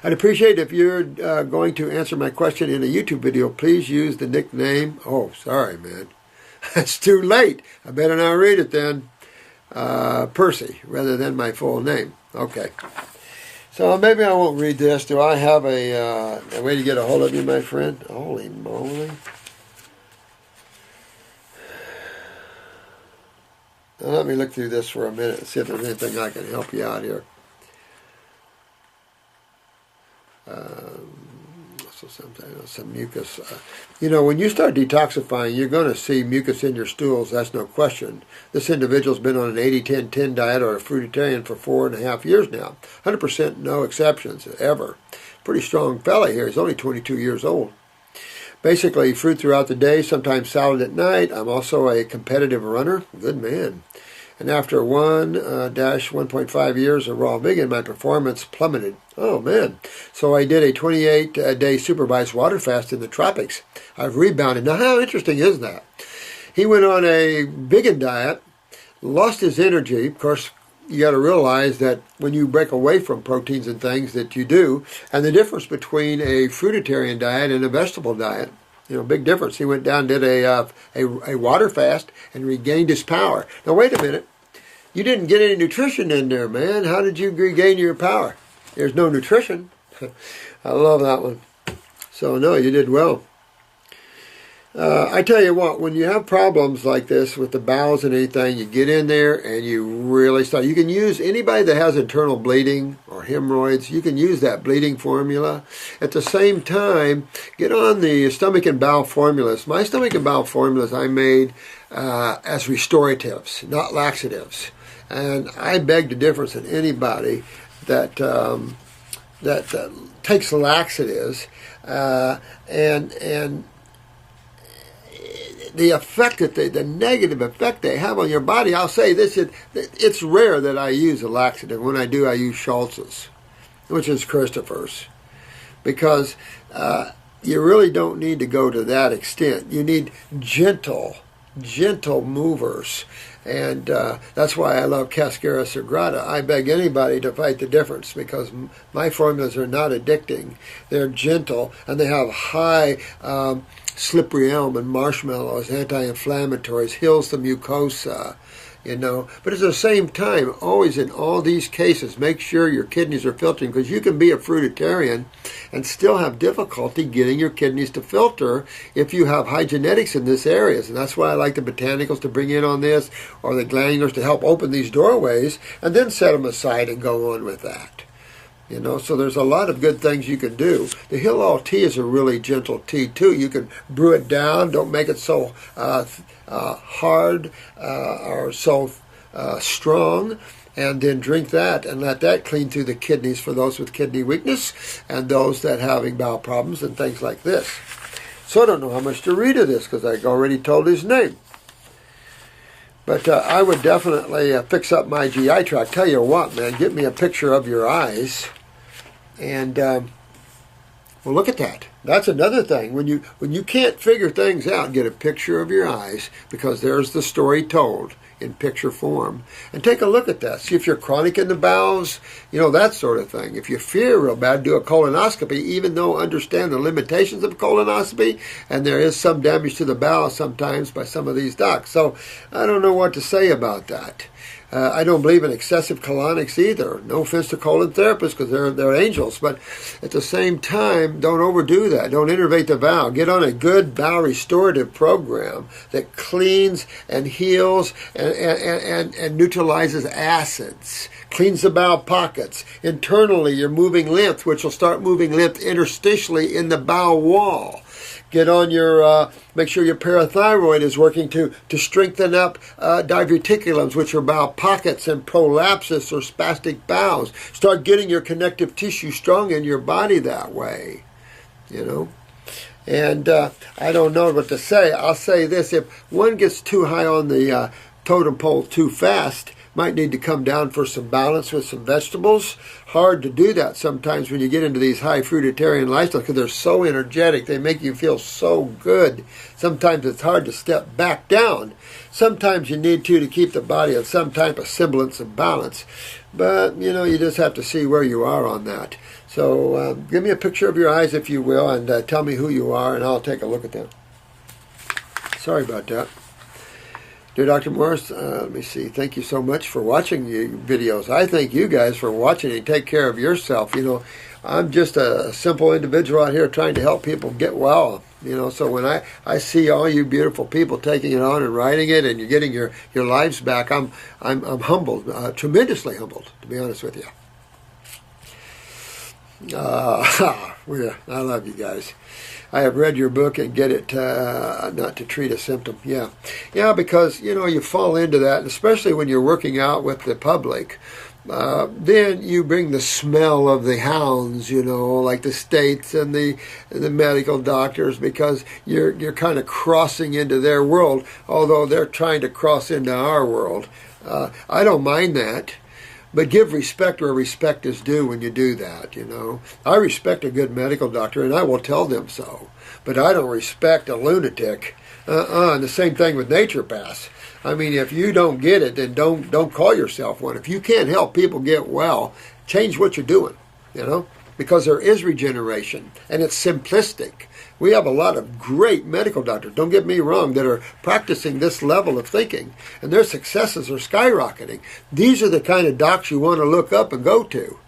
A: I'd appreciate if you're going to answer my question in a YouTube video. Please use the nickname. Oh, sorry, man. It's too late. I better not read it then. Percy, rather than my full name. Okay. So maybe I won't read this. Do I have a way to get a hold of you, my friend? Holy moly. Now let me look through this for a minute and see if there's anything I can help you out here. So sometimes some mucus. When you start detoxifying, you're going to see mucus in your stools. That's no question. This individual's been on an 80-10-10 diet or a fruitarian for 4.5 years now. 100% no exceptions ever. Pretty strong fella here. He's only 22 years old. Basically, fruit throughout the day, sometimes salad at night. I'm also a competitive runner. Good man. And after 1-1.5 years of raw vegan, my performance plummeted. Oh, man. So I did a 28-day supervised water fast in the tropics. I've rebounded. Now, how interesting is that? He went on a vegan diet, lost his energy. Of course, you got to realize that when you break away from proteins and things that you do, and the difference between a fruitarian diet and a vegetable diet, big difference. He went down, did a water fast, and regained his power. Now, wait a minute. You didn't get any nutrition in there, man. How did you regain your power? There's no nutrition. I love that one. So, no, you did well. I tell you what, when you have problems like this with the bowels and anything, you get in there and you really start. You can use, anybody that has internal bleeding or hemorrhoids, you can use that bleeding formula. At the same time, get on the stomach and bowel formulas. My stomach and bowel formulas I made as restoratives, not laxatives. And I beg to differ in anybody that takes laxatives and the effect that the negative effect they have on your body. I'll say this: it's rare that I use a laxative. When I do, I use Schultz's, which is Christopher's, because you really don't need to go to that extent. You need gentle movers. And that's why I love Cascara Sagrada. I beg anybody to fight the difference, because my formulas are not addicting. They're gentle, and they have high slippery elm and marshmallows, anti-inflammatories, heals the mucosa, But at the same time, always in all these cases, make sure your kidneys are filtering, because you can be a fruitarian and still have difficulty getting your kidneys to filter if you have high genetics in this area. And that's why I like the botanicals to bring in on this, or the glandulars to help open these doorways, and then set them aside and go on with that. So there's a lot of good things you can do. The Heal All tea is a really gentle tea, too. You can brew it down. Don't make it so hard or so strong. And then drink that and let that clean through the kidneys for those with kidney weakness and those that having bowel problems and things like this. So I don't know how much to read of this, because I already told his name. But I would definitely fix up my GI tract. Tell you what, man, get me a picture of your eyes. And, well, look at that. That's another thing. When you can't figure things out, get a picture of your eyes, because there's the story told in picture form. And take a look at that. See if you're chronic in the bowels, that sort of thing. If you fear real bad, do a colonoscopy, even though understand the limitations of colonoscopy, and there is some damage to the bowel sometimes by some of these docs. So I don't know what to say about that. I don't believe in excessive colonics either. No offense to colon therapists, because they're angels. But at the same time, don't overdo that. Don't innervate the bowel. Get on a good bowel restorative program that cleans and heals and neutralizes acids. Cleans the bowel pockets. Internally, you're moving lymph, which will start moving lymph interstitially in the bowel wall. Get on your, make sure your parathyroid is working to strengthen up diverticulums, which are bowel pockets, and prolapsus or spastic bowels. Start getting your connective tissue strong in your body that way, And I don't know what to say. I'll say this: if one gets too high on the totem pole too fast, might need to come down for some balance with some vegetables. Hard to do that sometimes when you get into these high fruitarian lifestyles, because they're so energetic. They make you feel so good. Sometimes it's hard to step back down. Sometimes you need to keep the body at some type of semblance of balance. But, you just have to see where you are on that. So give me a picture of your eyes, if you will, and tell me who you are, and I'll take a look at them. Sorry about that. Dear Dr. Morris, let me see. Thank you so much for watching the videos. I thank you guys for watching, and take care of yourself. I'm just a simple individual out here trying to help people get well. So when I see all you beautiful people taking it on and writing it, and you're getting your lives back, I'm humbled, tremendously humbled, to be honest with you. I love you guys. I have read your book, and get it not to treat a symptom. Yeah, because you fall into that, and especially when you're working out with the public. Then you bring the smell of the hounds, like the states and the medical doctors, because you're kind of crossing into their world, although they're trying to cross into our world. I don't mind that. But give respect where respect is due when you do that, I respect a good medical doctor, and I will tell them so. But I don't respect a lunatic And the same thing with naturopaths. I mean, if you don't get it, then don't call yourself one. If you can't help people get well, change what you're doing, because there is regeneration, and it's simplistic. We have a lot of great medical doctors, don't get me wrong, that are practicing this level of thinking, and their successes are skyrocketing. These are the kind of docs you want to look up and go to,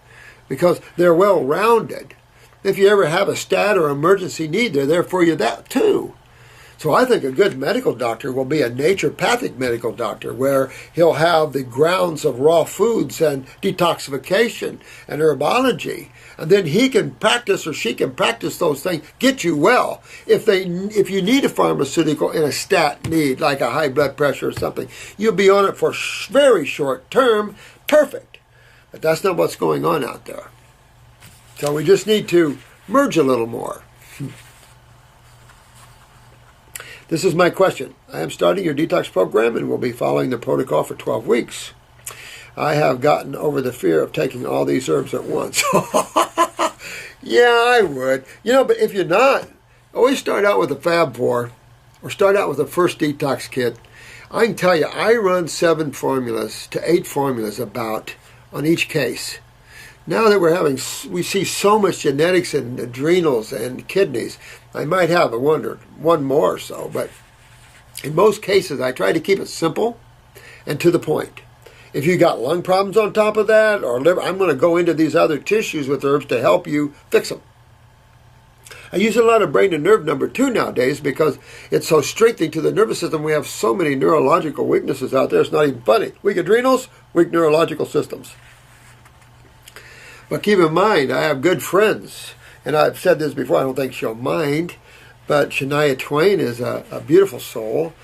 A: because they're well-rounded. If you ever have a stat or emergency need, they're there for you that too. So I think a good medical doctor will be a naturopathic medical doctor, where he'll have the grounds of raw foods and detoxification and herbology. And then he can practice, or she can practice those things, get you well. If you need a pharmaceutical in a stat need, like a high blood pressure or something, you'll be on it for very short term, perfect. But that's not what's going on out there. So we just need to merge a little more. This is my question. I am starting your detox program and will be following the protocol for 12 weeks. I have gotten over the fear of taking all these herbs at once. Yeah, I would. But if you're not, always start out with a Fab 4 or start out with a first detox kit. I can tell you, I run 7 formulas to 8 formulas about on each case. Now that we see so much genetics in adrenals and kidneys, I might have one more or so, but in most cases I try to keep it simple and to the point. If you got lung problems on top of that, or liver, I'm going to go into these other tissues with herbs to help you fix them. I use a lot of brain and nerve number 2 nowadays because it's so strengthening to the nervous system. We have so many neurological weaknesses out there, it's not even funny. Weak adrenals, weak neurological systems. But keep in mind, I have good friends, and I've said this before, I don't think she'll mind, but Shania Twain is a beautiful soul.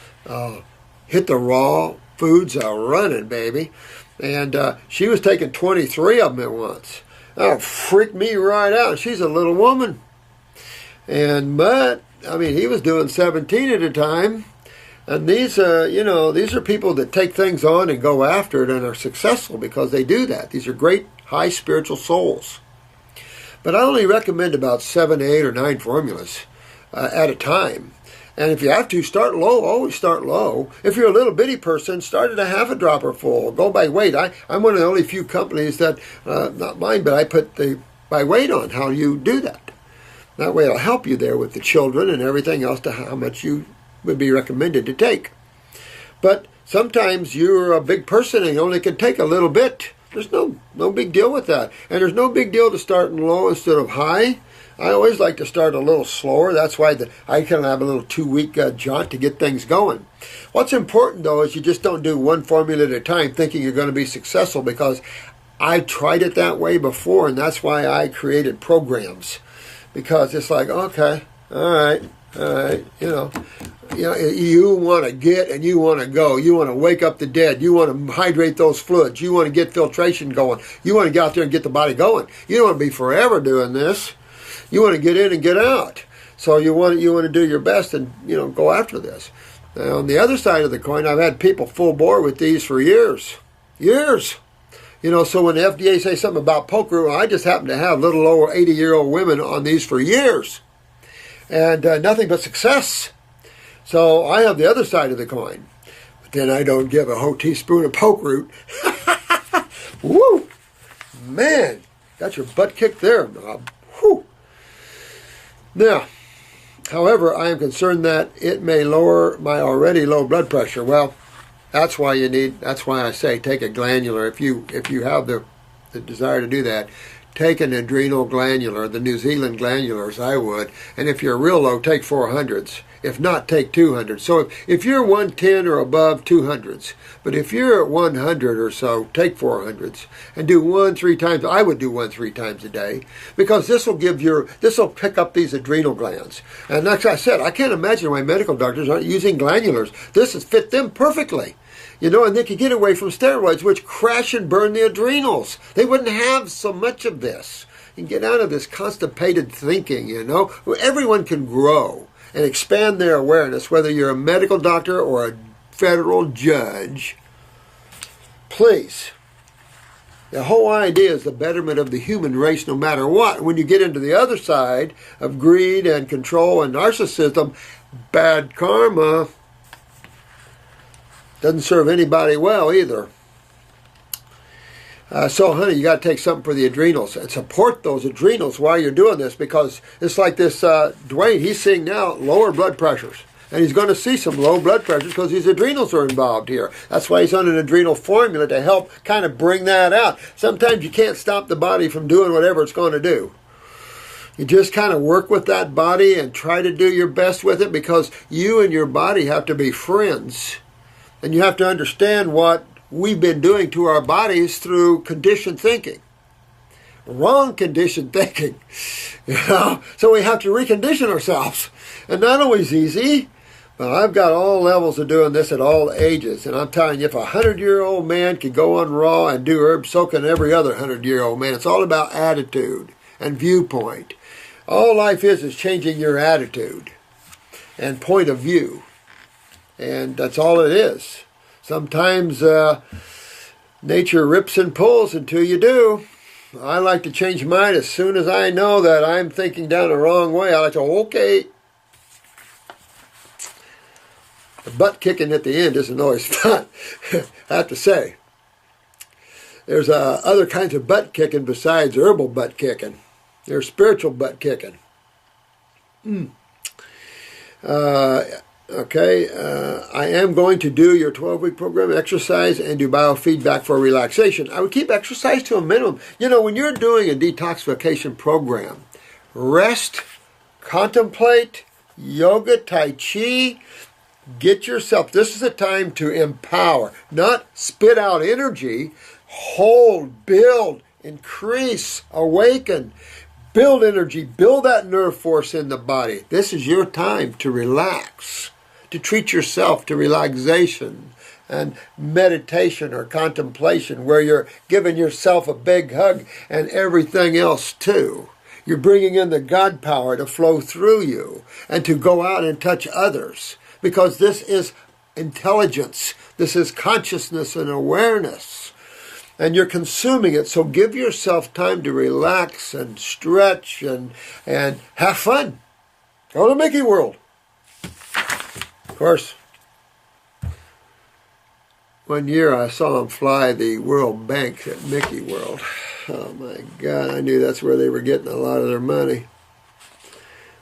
A: Hit the raw foods are running, baby. And she was taking 23 of them at once. That freaked me right out. She's a little woman. But he was doing 17 at a time. And these are people that take things on and go after it and are successful because they do that. These are great, high spiritual souls. But I only recommend about 7, 8, or 9 formulas at a time. And if you have to, start low. Always start low. If you're a little bitty person, start at a half a dropper full. Go by weight. I'm one of the only few companies that, not mine, but I put the by weight on how you do that. That way it'll help you there with the children and everything else to how much you would be recommended to take. But sometimes you're a big person and you only can take a little bit. There's no big deal with that. And there's no big deal to starting low instead of high. I always like to start a little slower. That's why I kind of have a little 2-week jaunt to get things going. What's important, though, is you just don't do one formula at a time thinking you're going to be successful, because I tried it that way before, and that's why I created programs. Because it's like, okay, all right, you want to get and you want to go. You want to wake up the dead. You want to hydrate those fluids. You want to get filtration going. You want to get out there and get the body going. You don't want to be forever doing this. You want to get in and get out. So you want to do your best and go after this. Now, on the other side of the coin, I've had people full bore with these for years. So when the FDA say something about poker root, I just happen to have little over 80-year-old women on these for years. And nothing but success. So I have the other side of the coin. But then I don't give a whole teaspoon of poke root. Woo! Man, got your butt kicked there, Bob. Whew. Now, however, I am concerned that it may lower my already low blood pressure. Well, that's why I say take a glandular. If you have the desire to do that, take an adrenal glandular, the New Zealand glandulars, I would. And if you're real low, take 400s. If not, take 200s. So if you're 110 or above, 200s. But if you're at 100 or so, take 400s. And do 1 3 times. I would do 1 3 times a day. Because this will pick up these adrenal glands. And like I said, I can't imagine why medical doctors aren't using glandulars. This has fit them perfectly. And they could get away from steroids, which crash and burn the adrenals. They wouldn't have so much of this. And get out of this constipated thinking, Everyone can grow and expand their awareness, whether you're a medical doctor or a federal judge. Please. The whole idea is the betterment of the human race no matter what. When you get into the other side of greed and control and narcissism, bad karma doesn't serve anybody well either. So, honey, you got to take something for the adrenals and support those adrenals while you're doing this, because it's like this Dwayne, he's seeing now lower blood pressures. And he's going to see some low blood pressures because his adrenals are involved here. That's why he's on an adrenal formula to help kind of bring that out. Sometimes you can't stop the body from doing whatever it's going to do. You just kind of work with that body and try to do your best with it, because you and your body have to be friends. And you have to understand what we've been doing to our bodies through conditioned thinking. Wrong conditioned thinking. You know? So we have to recondition ourselves. And not always easy, but I've got all levels of doing this at all ages. And I'm telling you, if a 100-year-old man could go on Raw and do herb soaking every other 100-year-old man, it's all about attitude and viewpoint. All life is changing your attitude and point of view. And that's all it is. Sometimes nature rips and pulls until you do. I like to change mine as soon as I know that I'm thinking down the wrong way. I like to, okay. The butt kicking at the end isn't always fun, I have to say. There's other kinds of butt kicking besides herbal butt kicking. There's spiritual butt kicking. I am going to do your 12-week program, exercise, and do biofeedback for relaxation. I would keep exercise to a minimum. You know, when you're doing a detoxification program, rest, contemplate, yoga, tai chi, get yourself, this is a time to empower, not spit out energy, hold, build, increase, awaken. Build energy, build that nerve force in the body. This is your time to relax, to treat yourself to relaxation and meditation or contemplation, where you're giving yourself a big hug and everything else too. You're bringing in the God power to flow through you and to go out and touch others, because this is intelligence. This is consciousness and awareness. And you're consuming it, so give yourself time to relax and stretch and have fun. Go to Mickey World. Of course, one year I saw them fly the World Bank at Mickey World. Oh my God, I knew that's where they were getting a lot of their money.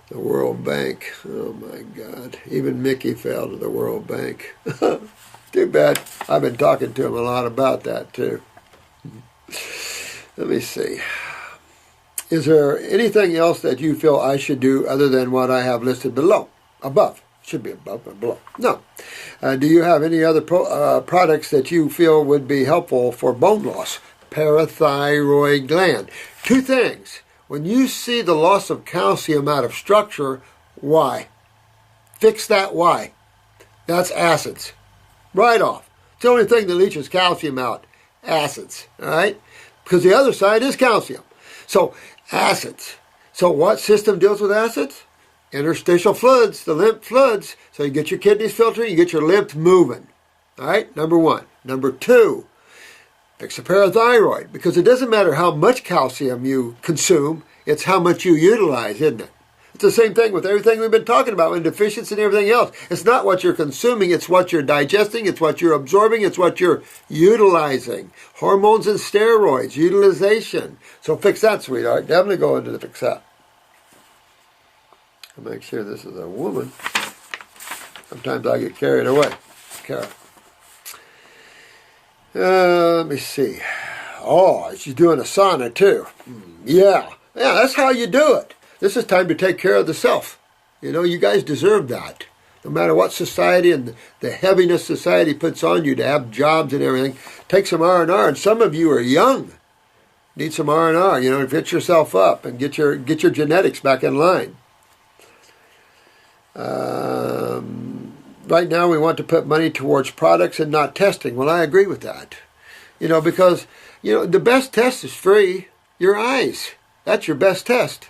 A: The World Bank. Oh my God. Even Mickey fell to the World Bank. Too bad. I've been talking to him a lot about that too. Let me see. Is there anything else that you feel I should do other than what I have listed below? Above. Should be above or below. No. Do you have any other products that you feel would be helpful for bone loss? Parathyroid gland. Two things. When you see the loss of calcium out of structure, why? Fix that why. That's acids. Right off. It's the only thing that leaches calcium out. Acids, all right? Because the other side is calcium. So, acids. So what system deals with acids? Interstitial fluids, the lymph fluids. So you get your kidneys filtering, you get your lymph moving. All right, number one. Number two, fix the parathyroid. Because it doesn't matter how much calcium you consume, it's how much you utilize, isn't it? It's the same thing with everything we've been talking about, with deficiency and everything else. It's not what you're consuming, it's what you're digesting, it's what you're absorbing, it's what you're utilizing. Hormones and steroids, utilization. So fix that, sweetheart. Definitely go into the fix that. I'll make sure this is a woman. Sometimes I get carried away. Carol. Let me see. Oh, she's doing a sauna too. Yeah, that's how you do it. This is time to take care of the self. You know, you guys deserve that. No matter what society and the heaviness society puts on you to have jobs and everything, take some R&R. And some of you are young. Need some R&R, you know, to fit yourself up and get your genetics back in line. Right now we want to put money towards products and not testing. Well, I agree with that. You know, because, you know, the best test is free. Your eyes. That's your best test.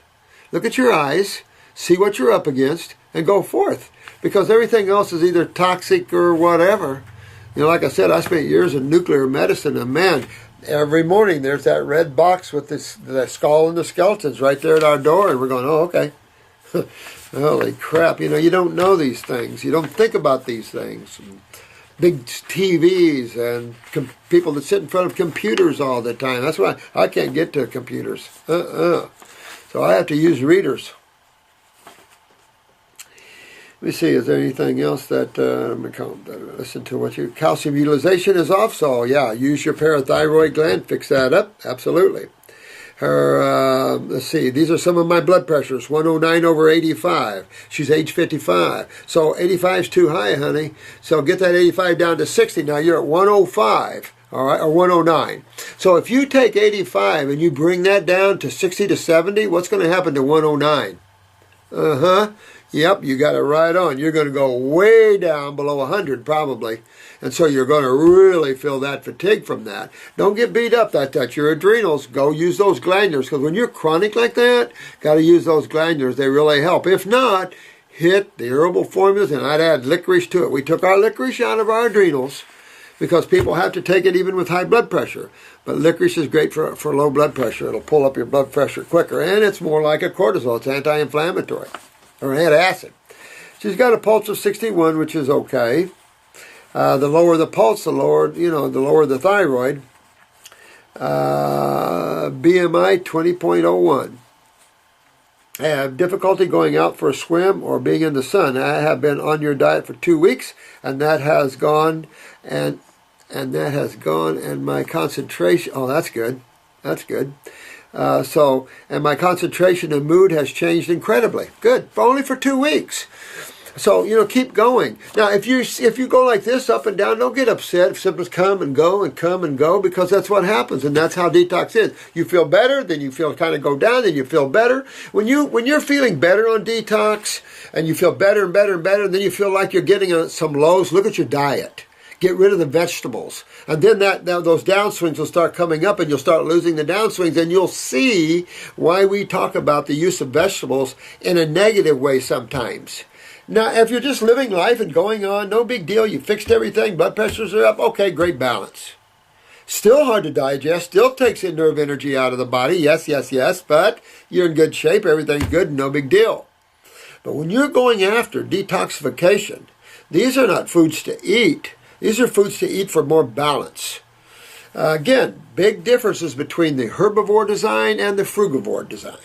A: Look at your eyes, see what you're up against, and go forth. Because everything else is either toxic or whatever. You know, like I said, I spent years in nuclear medicine, and man, every morning there's that red box with the skull and the skeletons right there at our door, and we're going, oh, okay. Holy crap, you don't know these things. You don't think about these things. Big TVs and people that sit in front of computers all the time. That's why I can't get to computers. So I have to use readers. Let me see, is there anything else that, listen to what calcium utilization is off, so yeah, use your parathyroid gland, fix that up, absolutely. Let's see, these are some of my blood pressures, 109/85. She's age 55. So 85 is too high, honey. So get that 85 down to 60. Now you're at 105, all right, or 109. So if you take 85 and you bring that down to 60 to 70, what's going to happen to 109? Yep, you got it right on. You're going to go way down below 100 probably. And so you're going to really feel that fatigue from that. Don't get beat up. That's your adrenals. Go use those glandulars. Because when you're chronic like that, got to use those glandulars. They really help. If not, hit the herbal formulas, and I'd add licorice to it. We took our licorice out of our adrenals because people have to take it even with high blood pressure. But licorice is great for low blood pressure. It'll pull up your blood pressure quicker. And it's more like a cortisol. It's anti-inflammatory. Or antacid. She's got a pulse of 61, which is okay. The lower the pulse, the lower the thyroid. BMI 20.01. I have difficulty going out for a swim or being in the sun. I have been on your diet for 2 weeks, and that has gone, and my concentration. Oh, that's good. That's good. And my concentration and mood has changed incredibly. Good, only for 2 weeks. So, keep going. Now, if you go like this, up and down, don't get upset if symptoms come and go, because that's what happens, and that's how detox is. You feel better, then you feel kind of go down, then you feel better. When you're feeling better on detox, and you feel better and better and better, and then you feel like you're getting some lows, look at your diet. Get rid of the vegetables. And then those downswings will start coming up, and you'll start losing the downswings, and you'll see why we talk about the use of vegetables in a negative way sometimes. Now, if you're just living life and going on, no big deal. You fixed everything. Blood pressures are up. Okay, great balance. Still hard to digest. Still takes nerve energy out of the body. Yes, but you're in good shape. Everything's good. No big deal. But when you're going after detoxification, these are not foods to eat. These are foods to eat for more balance. Again, big differences between the herbivore design and the frugivore design.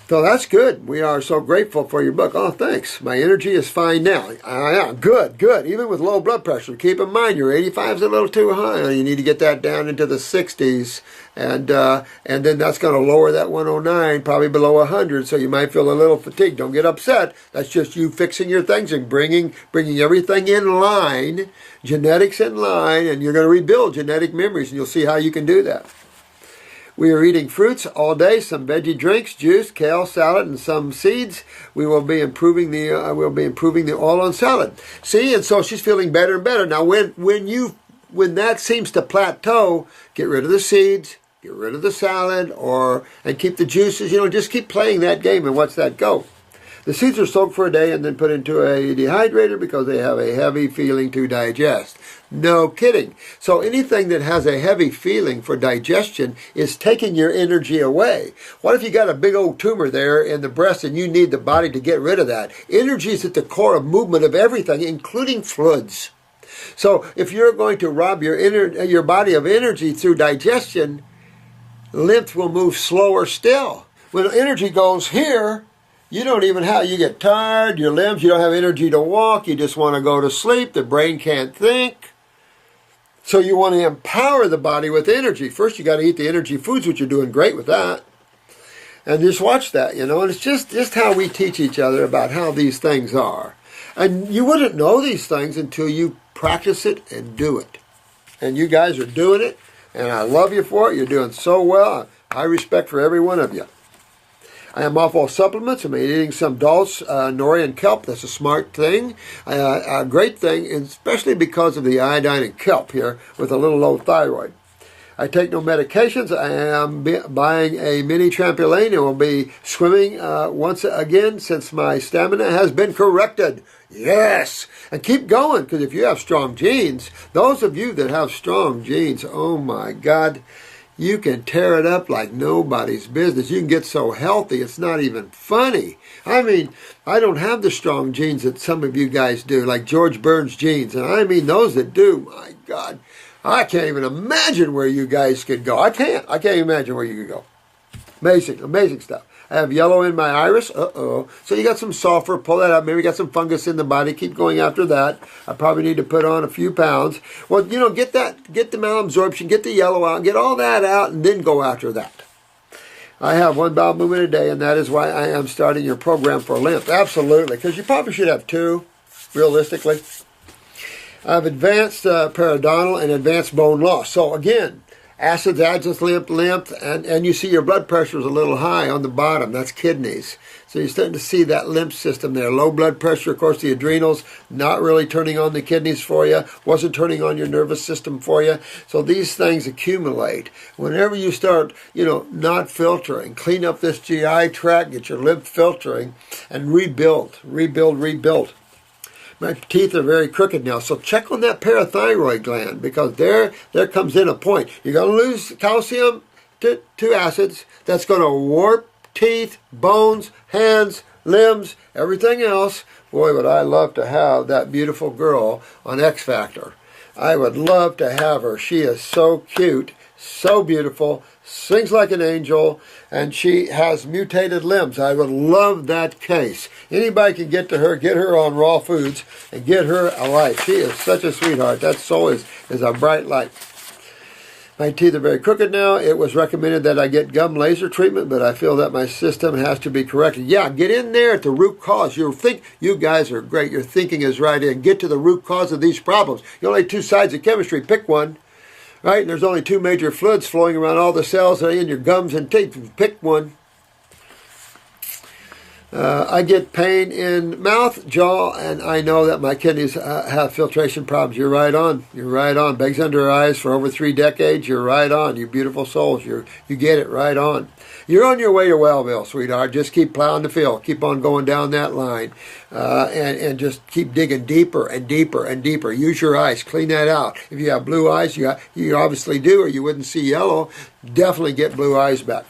A: So that's good. We are so grateful for your book. Oh, thanks. My energy is fine now. Yeah, good. Even with low blood pressure. Keep in mind, your 85 is a little too high. You need to get that down into the 60s. And then that's going to lower that 109, probably below 100. So you might feel a little fatigued. Don't get upset. That's just you fixing your things and bringing everything in line, genetics in line, and you're going to rebuild genetic memories, and you'll see how you can do that. We are eating fruits all day, some veggie drinks, juice, kale, salad, and some seeds. We will be improving the oil on salad. See, and so she's feeling better and better. Now, when that seems to plateau, get rid of the seeds, get rid of the salad, and keep the juices. Just keep playing that game and watch that go. The seeds are soaked for a day and then put into a dehydrator because they have a heavy feeling to digest. No kidding. So anything that has a heavy feeling for digestion is taking your energy away. What if you got a big old tumor there in the breast and you need the body to get rid of that? Energy is at the core of movement of everything, including fluids. So if you're going to rob your body of energy through digestion, lymph will move slower still. When energy goes here, you get tired, your limbs, you don't have energy to walk, you just want to go to sleep, the brain can't think. So you want to empower the body with energy. First you got to eat the energy foods, which you're doing great with that. And just watch that, and it's just how we teach each other about how these things are. And you wouldn't know these things until you practice it and do it. And you guys are doing it, and I love you for it. You're doing so well. High respect for every one of you. I am off all supplements. I'm eating some dulse, nori, and kelp. That's a smart thing, a great thing, especially because of the iodine and kelp here with a little low thyroid. I take no medications. I am buying a mini trampoline and will be swimming once again since my stamina has been corrected. Yes! And keep going, because if you have strong genes, those of you that have strong genes, oh my God, You can tear it up like nobody's business. You can get so healthy, it's not even funny. I mean, I don't have the strong genes that some of you guys do, like George Burns genes. And I mean, those that do, my God, I can't even imagine where you guys could go. I can't imagine where you could go. Amazing, amazing stuff. I have yellow in my iris. So you got some sulfur. Pull that up. Maybe you got some fungus in the body. Keep going after that. I probably need to put on a few pounds. Well, you know, get the malabsorption, get the yellow out, get all that out, and then go after that. I have 1 bowel movement a day, and that is why I am starting your program for lymph. Absolutely, because you probably should have 2, realistically. I have advanced periodontal and advanced bone loss. So again, acids, adjuncts, lymph, and you see your blood pressure is a little high on the bottom. That's kidneys. So you're starting to see that lymph system there. Low blood pressure, of course, the adrenals, not really turning on the kidneys for you, wasn't turning on your nervous system for you. So these things accumulate. Whenever you start, you know, not filtering, clean up this GI tract, get your lymph filtering, and rebuild. My teeth are very crooked now, so check on that parathyroid gland, because there comes in a point. You're going to lose calcium to acids. That's going to warp teeth, bones, hands, limbs, everything else. Boy, would I love to have that beautiful girl on X Factor. I would love to have her. She is so cute, so beautiful, sings like an angel, and she has mutated limbs. I would love that case. Anybody can get to her, get her on raw foods, and get her a life. She is such a sweetheart. That soul is a bright light. My teeth are very crooked now. It was recommended that I get gum laser treatment, but I feel that my system has to be corrected. Yeah, get in there at the root cause. You guys are great. Your thinking is right in. Get to the root cause of these problems. You only have 2 sides of chemistry. Pick one. Right? And there's only 2 major fluids flowing around all the cells that are in your gums and teeth. Pick one. I get pain in mouth, jaw, and I know that my kidneys have filtration problems. You're right on. You're right on. Bags under eyes for over 3 decades. You're right on. You beautiful souls. You get it right on. You're on your way to Wellville, sweetheart. Just keep plowing the field. Keep on going down that line. And just keep digging deeper and deeper and deeper. Use your eyes. Clean that out. If you have blue eyes, you obviously do, or you wouldn't see yellow. Definitely get blue eyes back.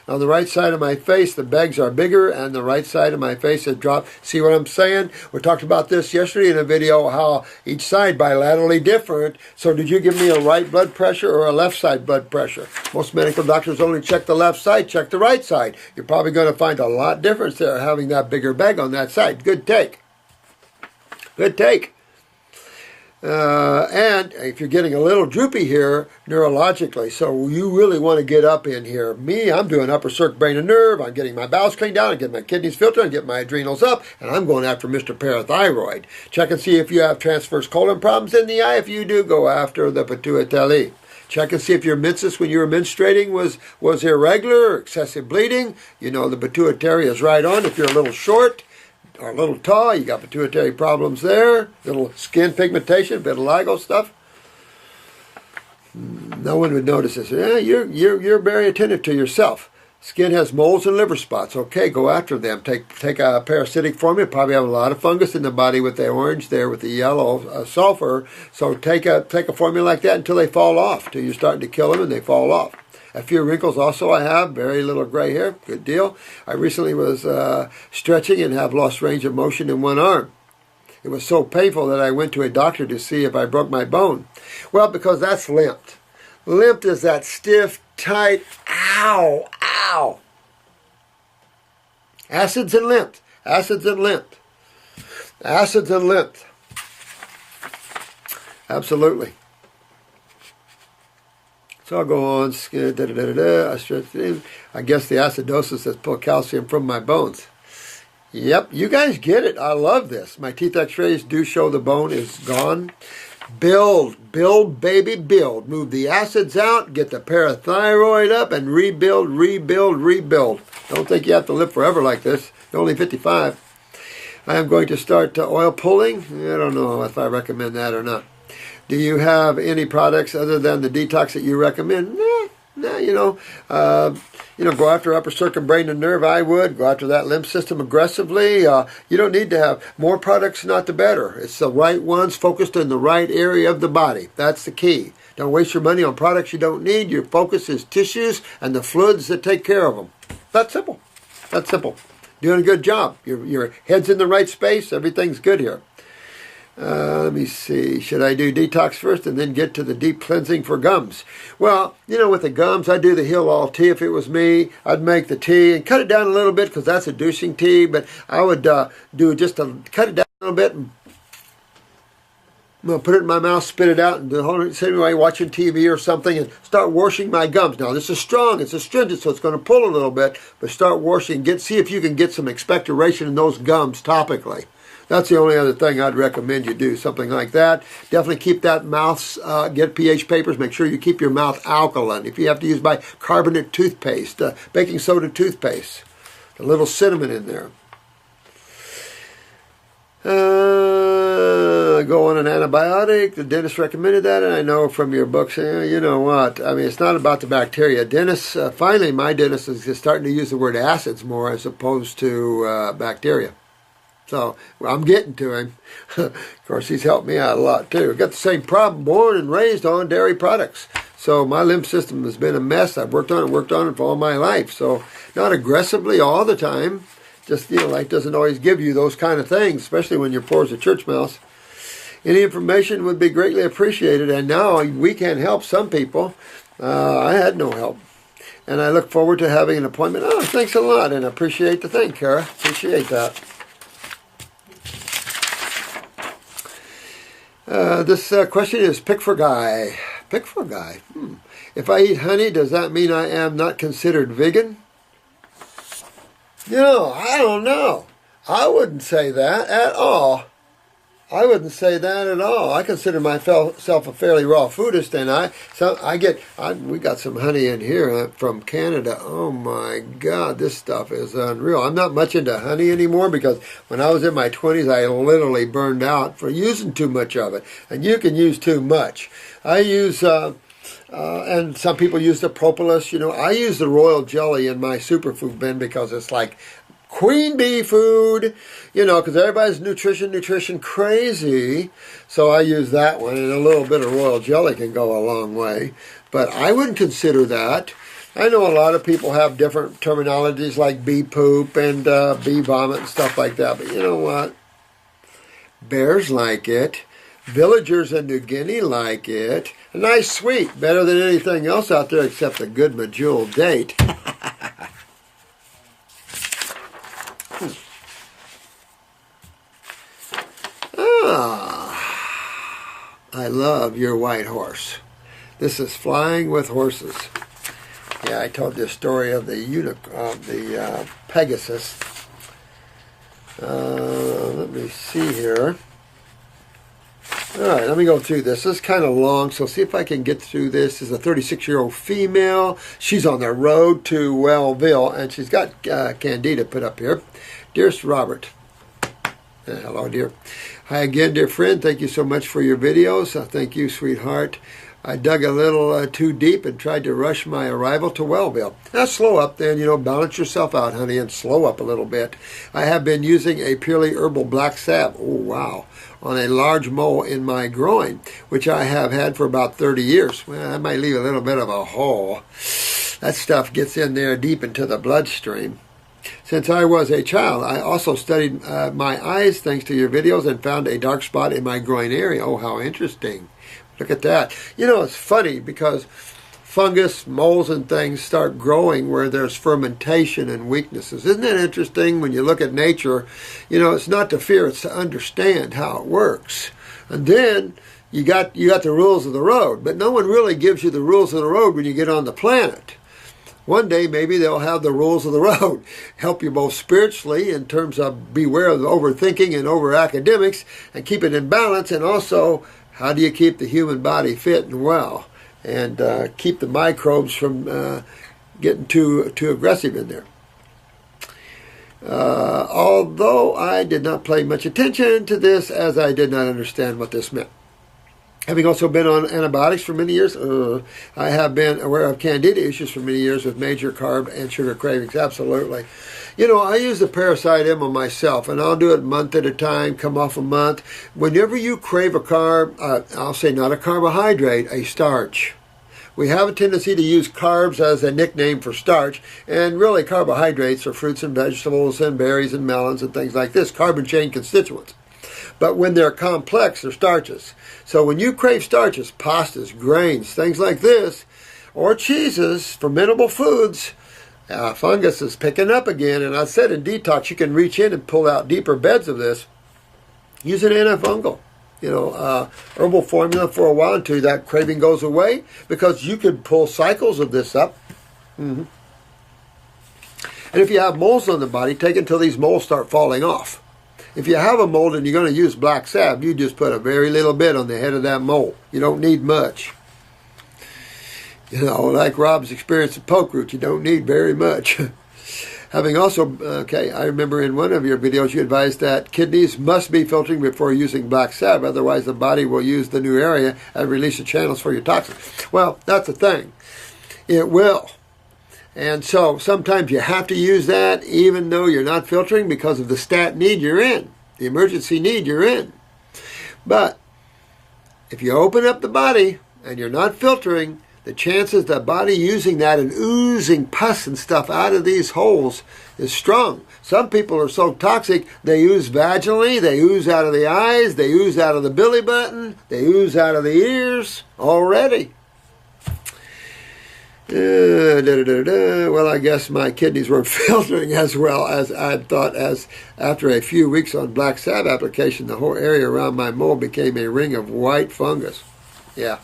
A: On the right side of my face, the bags are bigger, and the right side of my face has dropped. See what I'm saying? We talked about this yesterday in a video, how each side bilaterally different. So did you give me a right blood pressure or a left side blood pressure? Most medical doctors only check the left side, check the right side. You're probably going to find a lot difference there having that bigger bag on that side. Good take. Good take. And if you're getting a little droopy here neurologically, so you really want to get up in here. Me, I'm doing upper circ brain and nerve. I'm getting my bowels cleaned out. I'm getting my kidneys filtered. I'm getting my adrenals up. And I'm going after Mr. Parathyroid. Check and see if you have transverse colon problems in the eye. If you do, go after the pituitary. Check and see if your menses when you were menstruating was irregular or excessive bleeding. You know the pituitary is right on. If you're a little short or a little tall, you got pituitary problems there, little skin pigmentation, vitiligo stuff. No one would notice this. Yeah, you're very attentive to yourself. Skin has moles and liver spots. Okay, go after them. Take a parasitic formula. Probably have a lot of fungus in the body with the orange there, with the yellow sulfur. So take a formula like that until they fall off, till you're starting to kill them and they fall off. A few wrinkles also I have, very little gray hair, good deal. I recently was stretching and have lost range of motion in one arm. It was so painful that I went to a doctor to see if I broke my bone. Well, because that's lymph. Lymph is that stiff, tight, ow, ow. Acids and lymph, acids and lymph, acids and lymph. Absolutely. So I'll go on, I guess the acidosis has pulled calcium from my bones. Yep, you guys get it. I love this. My teeth x-rays do show the bone is gone. Build, baby, build. Move the acids out, get the parathyroid up, and rebuild. Don't think you have to live forever like this. You're only 55. I am going to start oil pulling. I don't know if I recommend that or not. Do you have any products other than the detox that you recommend? Nah, go after upper circumbrain nerve. I would go after that lymph system aggressively. You don't need to have more products, not the better. It's the right ones focused in the right area of the body. That's the key. Don't waste your money on products you don't need. Your focus is tissues and the fluids that take care of them. That's simple. That's simple. Doing a good job. Your head's in the right space. Everything's good here. Let me see. Should I do detox first and then get to the deep cleansing for gums? Well, with the gums, I'd do the Heal All tea if it was me. I'd make the tea and cut it down a little bit because that's a douching tea. But I would do just cut it down a little bit and put it in my mouth, spit it out, and the whole same way watching TV or something, and start washing my gums. Now this is strong, it's astringent, so it's going to pull a little bit. But start washing. See if you can get some expectoration in those gums topically. That's the only other thing I'd recommend you do, something like that. Definitely keep that mouth, get pH papers, make sure you keep your mouth alkaline. If you have to use bicarbonate toothpaste, baking soda toothpaste, a little cinnamon in there. Go on an antibiotic. The dentist recommended that, and I know from your books, you know what? I mean, it's not about the bacteria. Dentists, finally, my dentist is starting to use the word acids more as opposed to bacteria. So I'm getting to him. Of course, he's helped me out a lot too. I've got the same problem, born and raised on dairy products. So my lymph system has been a mess. I've worked on it for all my life. So not aggressively all the time. Just, life doesn't always give you those kind of things, especially when you're poor as a church mouse. Any information would be greatly appreciated. And now we can help some people. I had no help. And I look forward to having an appointment. Oh, thanks a lot. And I appreciate the thing, Kara. Appreciate that. This question is Pick for Guy. Pick for Guy. If I eat honey, does that mean I am not considered vegan? I don't know. I wouldn't say that at all. I consider myself a fairly raw foodist, and we got some honey in here from Canada. Oh my God, this stuff is unreal. I'm not much into honey anymore because when I was in my 20s, I literally burned out for using too much of it. And you can use too much. I use, and some people use the propolis. I use the royal jelly in my superfood bin because it's like queen bee food, because everybody's nutrition crazy. So I use that one, and a little bit of royal jelly can go a long way. But I wouldn't consider that. I know a lot of people have different terminologies like bee poop and bee vomit and stuff like that. But you know what? Bears like it. Villagers in New Guinea like it. A nice sweet, better than anything else out there except a good medjool date. I love your white horse. This is Flying with Horses. Yeah, I told this story of the Pegasus. Let me see here. All right, let me go through this. This is kind of long, so see if I can get through this. This is a 36-year-old female. She's on the road to Wellville, and she's got Candida put up here. Dearest Robert. Hello, dear. Hi again, dear friend. Thank you so much for your videos. Thank you, sweetheart. I dug a little too deep and tried to rush my arrival to Wellville. Now, slow up then, balance yourself out, honey, and slow up a little bit. I have been using a purely herbal black salve, oh wow, on a large mole in my groin, which I have had for about 30 years. Well, that might leave a little bit of a hole. That stuff gets in there deep into the bloodstream. Since I was a child, I also studied my eyes thanks to your videos and found a dark spot in my groin area. Oh, how interesting. Look at that. It's funny because fungus, moles, and things start growing where there's fermentation and weaknesses. Isn't that interesting? When you look at nature, it's not to fear, it's to understand how it works. And then you got the rules of the road, but no one really gives you the rules of the road when you get on the planet. One day, maybe they'll have the rules of the road, help you both spiritually in terms of beware of the overthinking and over-academics and keep it in balance, and also how do you keep the human body fit and well and keep the microbes from getting too aggressive in there. Although I did not pay much attention to this as I did not understand what this meant. Having also been on antibiotics for many years, I have been aware of candida issues for many years with major carb and sugar cravings. Absolutely. You know, I use the Parasite M on myself, and I'll do it a month at a time, come off a month. Whenever you crave a carb, I'll say not a carbohydrate, a starch. We have a tendency to use carbs as a nickname for starch, and really carbohydrates are fruits and vegetables and berries and melons and things like this, carbon chain constituents. But when they're complex, they're starches. So when you crave starches, pastas, grains, things like this, or cheeses, fermentable foods, fungus is picking up again. And I said in detox, you can reach in and pull out deeper beds of this. Use an antifungal. You know, herbal formula for a while until that craving goes away, because you could pull cycles of this up. And if you have moles on the body, take it until these moles start falling off. If you have a mold and you're going to use black salve, you just put a very little bit on the head of that mole. You don't need much. You know, like Rob's experience with poke root, you don't need very much. Having also, I remember in one of your videos you advised that kidneys must be filtering before using black salve, otherwise the body will use the new area and release the channels for your toxins. Well, that's the thing. It will. And so sometimes you have to use that even though you're not filtering because of the stat need you're in, the emergency need you're in. But if you open up the body and you're not filtering, the chances the body using that and oozing pus and stuff out of these holes is strong. Some people are so toxic, they ooze vaginally, they ooze out of the eyes, they ooze out of the belly button, they ooze out of the ears already. Well, I guess my kidneys weren't filtering as well as I'd thought, as after a few weeks on black salve application, the whole area around my mole became a ring of white fungus. Yeah.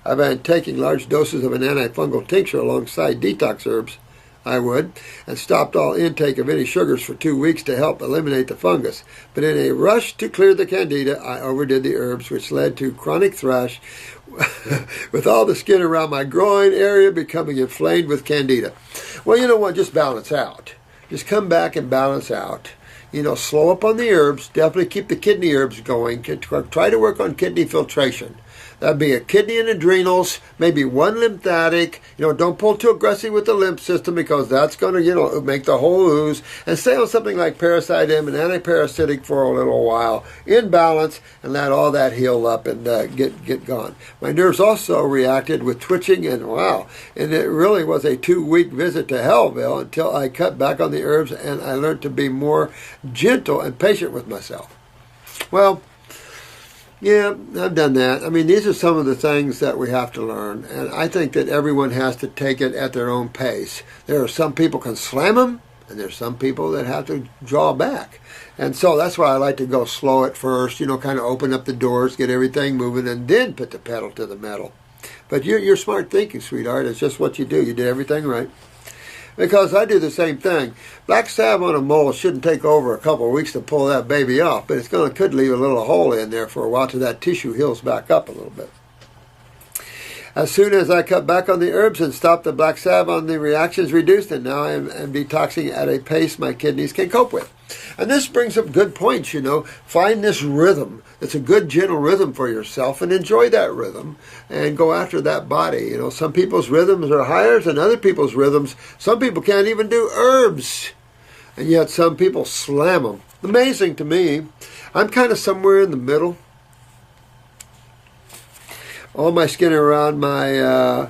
A: I've been taking large doses of an antifungal tincture alongside detox herbs, and stopped all intake of any sugars for 2 weeks to help eliminate the fungus. But in a rush to clear the candida, I overdid the herbs, which led to chronic thrush, with all the skin around my groin area becoming inflamed with candida. Well, you know what? Just balance out. Just come back and balance out. You know, slow up on the herbs. Definitely keep the kidney herbs going. Try to work on kidney filtration. That'd be a kidney and adrenals, maybe one lymphatic. You know, don't pull too aggressive with the lymph system because that's going to, you know, make the whole ooze. And stay on something like Parasite M and antiparasitic for a little while in balance and let all that heal up and get gone. My nerves also reacted with twitching and it really was a 2-week visit to Hellville until I cut back on the herbs and I learned to be more gentle and patient with myself. Well, yeah, I've done that. I mean, these are some of the things that we have to learn, and I think that everyone has to take it at their own pace. There are some people can slam them, and there's some people that have to draw back. And so that's why I like to go slow at first, you know, kind of open up the doors, get everything moving, and then put the pedal to the metal. But you're smart thinking, sweetheart. It's just what you do. You did everything right. Because I do the same thing. Black salve on a mole shouldn't take over a couple of weeks to pull that baby off, but could leave a little hole in there for a while till that tissue heals back up a little bit. As soon as I cut back on the herbs and stopped the black salve on the reactions reduced, and now I'm detoxing at a pace my kidneys can cope with. And this brings up good points, you know. Find this rhythm. It's a good, gentle rhythm for yourself, and enjoy that rhythm and go after that body. You know, some people's rhythms are higher than other people's rhythms. Some people can't even do herbs, and yet some people slam them. Amazing to me. I'm kind of somewhere in the middle. All my skin around my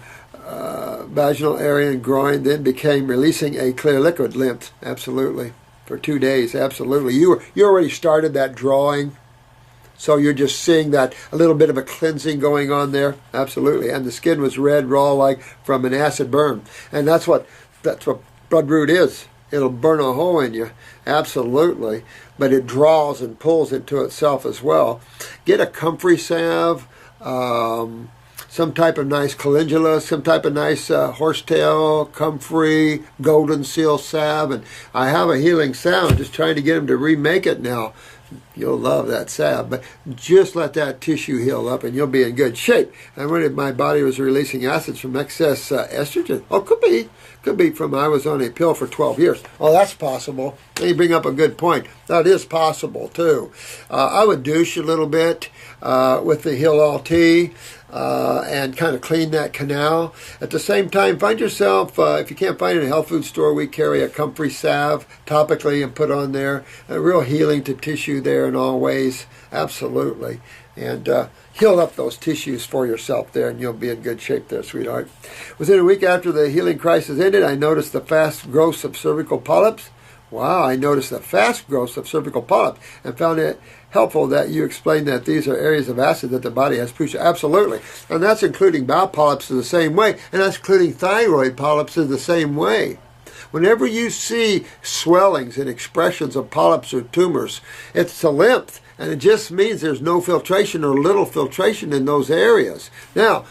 A: vaginal area and groin then became releasing a clear liquid lymph. Absolutely. For 2 days, absolutely. You already started that drawing, so you're just seeing that a little bit of a cleansing going on there. Absolutely. And the skin was red, raw, like from an acid burn. And that's what bloodroot is. It'll burn a hole in you. Absolutely. But it draws and pulls into itself as well. Get a comfrey salve. Some type of nice calendula, some type of nice horsetail, comfrey, golden seal salve. And I have a healing salve. I'm just trying to get them to remake it now. You'll love that salve, but just let that tissue heal up and you'll be in good shape. I wondered if my body was releasing acids from excess estrogen. Oh, could be. Could be from I was on a pill for 12 years. Oh, that's possible. You bring up a good point. That is possible, too. I would douche a little bit with the Heal All Tea. And kind of clean that canal. At the same time, find yourself, if you can't find it in a health food store, we carry a comfrey salve topically and put on there. A real healing to tissue there in all ways. Absolutely. And heal up those tissues for yourself there, and you'll be in good shape there, sweetheart. Within a week after the healing crisis ended, I noticed the fast growth of cervical polyps. Wow, I noticed the fast growth of cervical polyps and found it helpful that you explained that these are areas of acid that the body has produced. Absolutely. And that's including bowel polyps in the same way, and that's including thyroid polyps in the same way. Whenever you see swellings and expressions of polyps or tumors, it's a lymph, and it just means there's no filtration or little filtration in those areas. Now,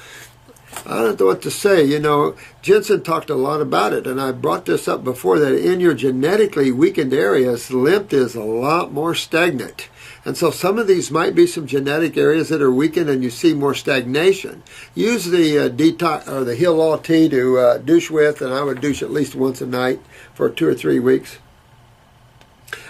A: I don't know what to say. You know, Jensen talked a lot about it, and I brought this up before, that in your genetically weakened areas, lymph is a lot more stagnant. And so some of these might be some genetic areas that are weakened and you see more stagnation. Use the detox or the Heal All Tea to douche with, and I would douche at least once a night for 2 or 3 weeks.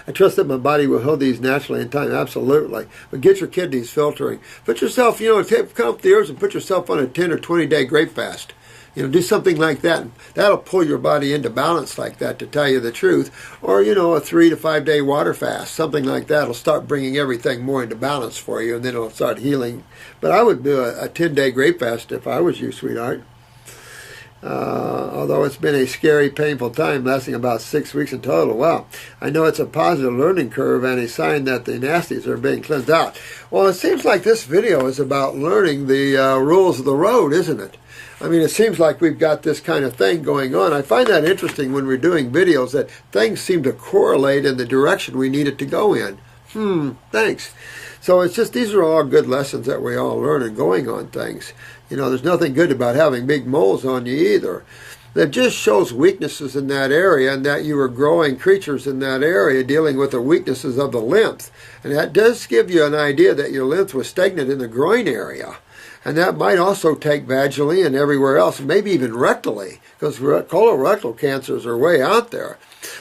A: I trust that my body will heal these naturally in time. Absolutely. But get your kidneys filtering. Put yourself, come up the herbs and put yourself on a 10 or 20 day grape fast. Do something like that. That'll pull your body into balance like that, to tell you the truth. Or, a 3 to 5 day water fast. Something like that will start bringing everything more into balance for you, and then it'll start healing. But I would do a 10-day grape fast if I was you, sweetheart. Although it's been a scary, painful time, lasting about 6 weeks in total. Wow. I know it's a positive learning curve and a sign that the nasties are being cleansed out. Well, it seems like this video is about learning the rules of the road, isn't it? I mean, it seems like we've got this kind of thing going on. I find that interesting when we're doing videos, that things seem to correlate in the direction we need it to go in. Thanks. So it's just, these are all good lessons that we all learn in going on things. There's nothing good about having big moles on you either. That just shows weaknesses in that area, and that you are growing creatures in that area dealing with the weaknesses of the lymph. And that does give you an idea that your lymph was stagnant in the groin area. And that might also take vaginally and everywhere else, maybe even rectally, because colorectal cancers are way out there.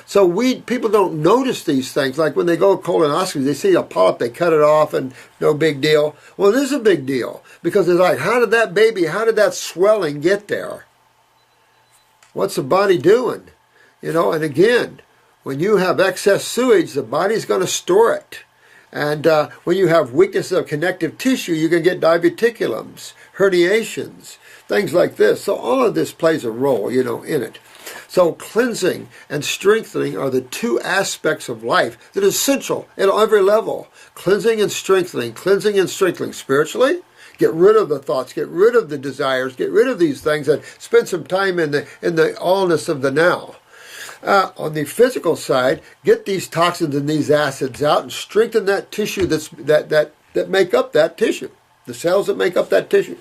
A: So people don't notice these things. Like when they go colonoscopy, they see a polyp, they cut it off, and no big deal. Well, it is a big deal, because it's like, how did that swelling get there? What's the body doing? And again, when you have excess sewage, the body's going to store it. And when you have weakness of connective tissue, you can get diverticulums, herniations, things like this. So all of this plays a role, in it. So cleansing and strengthening are the two aspects of life that are essential at every level. Cleansing and strengthening spiritually. Get rid of the thoughts, get rid of the desires, get rid of these things, and spend some time in the allness of the now. On the physical side, get these toxins and these acids out and strengthen that tissue that make up that tissue, the cells that make up that tissue.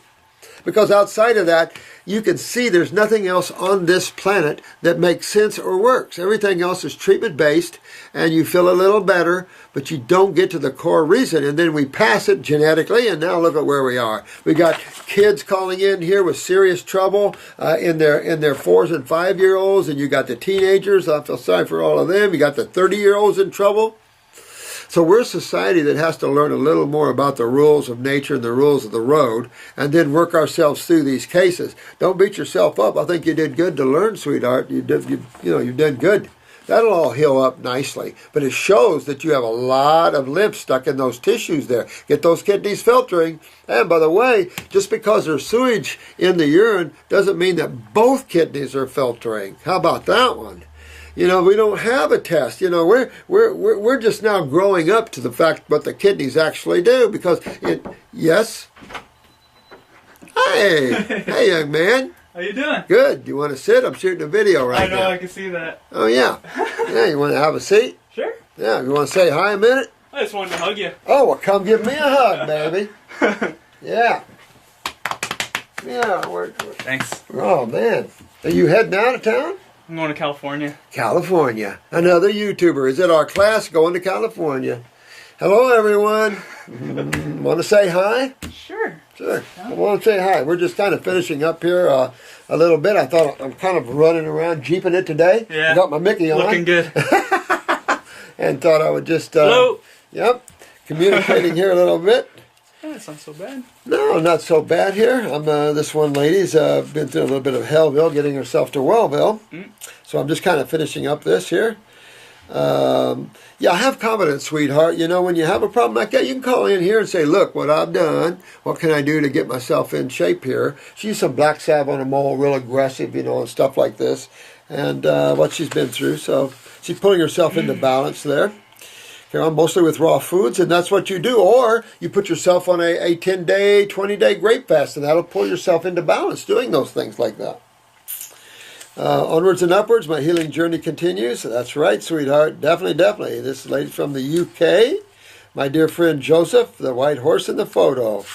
A: Because outside of that, you can see there's nothing else on this planet that makes sense or works. Everything else is treatment-based, and you feel a little better, but you don't get to the core reason. And then we pass it genetically, and now look at where we are. We got kids calling in here with serious trouble in their 4s and 5-year-olds, and you got the teenagers. I feel sorry for all of them. You got the 30-year-olds in trouble. So we're a society that has to learn a little more about the rules of nature and the rules of the road, and then work ourselves through these cases. Don't beat yourself up. I think you did good to learn, sweetheart. You did good. That'll all heal up nicely. But it shows that you have a lot of lymph stuck in those tissues there. Get those kidneys filtering. And by the way, just because there's sewage in the urine doesn't mean that both kidneys are filtering. How about that one? We don't have a test. We're just now growing up to the fact what the kidneys actually do, because yes. Hey, young man.
B: How you doing?
A: Good. You want to sit? I'm shooting a video right now.
B: I know. I can see that.
A: Oh yeah. Yeah. You want to have a seat?
B: Sure.
A: Yeah. You want to say hi a minute?
B: I just wanted to hug you.
A: Oh, well, come give me a hug, baby. Yeah. Yeah.
B: Thanks.
A: Oh man. Are you heading out of town?
B: I'm going to California.
A: California. Another YouTuber is at our class going to California. Hello, everyone. Want to say hi?
B: Sure.
A: Sure. I want to say hi. We're just kind of finishing up here a little bit. I thought I'm kind of running around, jeeping it today.
B: Yeah.
A: I got my Mickey on.
B: Looking good.
A: And thought I would just...
B: Hello.
A: Yep. Communicating here a little bit.
B: Yeah, it's not so bad.
A: No, not so bad here. I'm this one lady's been through a little bit of Hellville, getting herself to Wellville. So I'm just kind of finishing up this here. Yeah, have confidence, sweetheart. You know, when you have a problem like that, you can call in here and say, look, what I've done, what can I do to get myself in shape here? She used some black salve on her mole, real aggressive, you know, and stuff like this, and what she's been through. So she's pulling herself into balance there. You know, mostly with raw foods, and that's what you do. Or you put yourself on a 10-day, 20-day grape fast, and that'll pull yourself into balance doing those things like that. Onwards and upwards, my healing journey continues. That's right, sweetheart. Definitely, definitely. This lady from the UK, my dear friend Joseph, the white horse in the photo.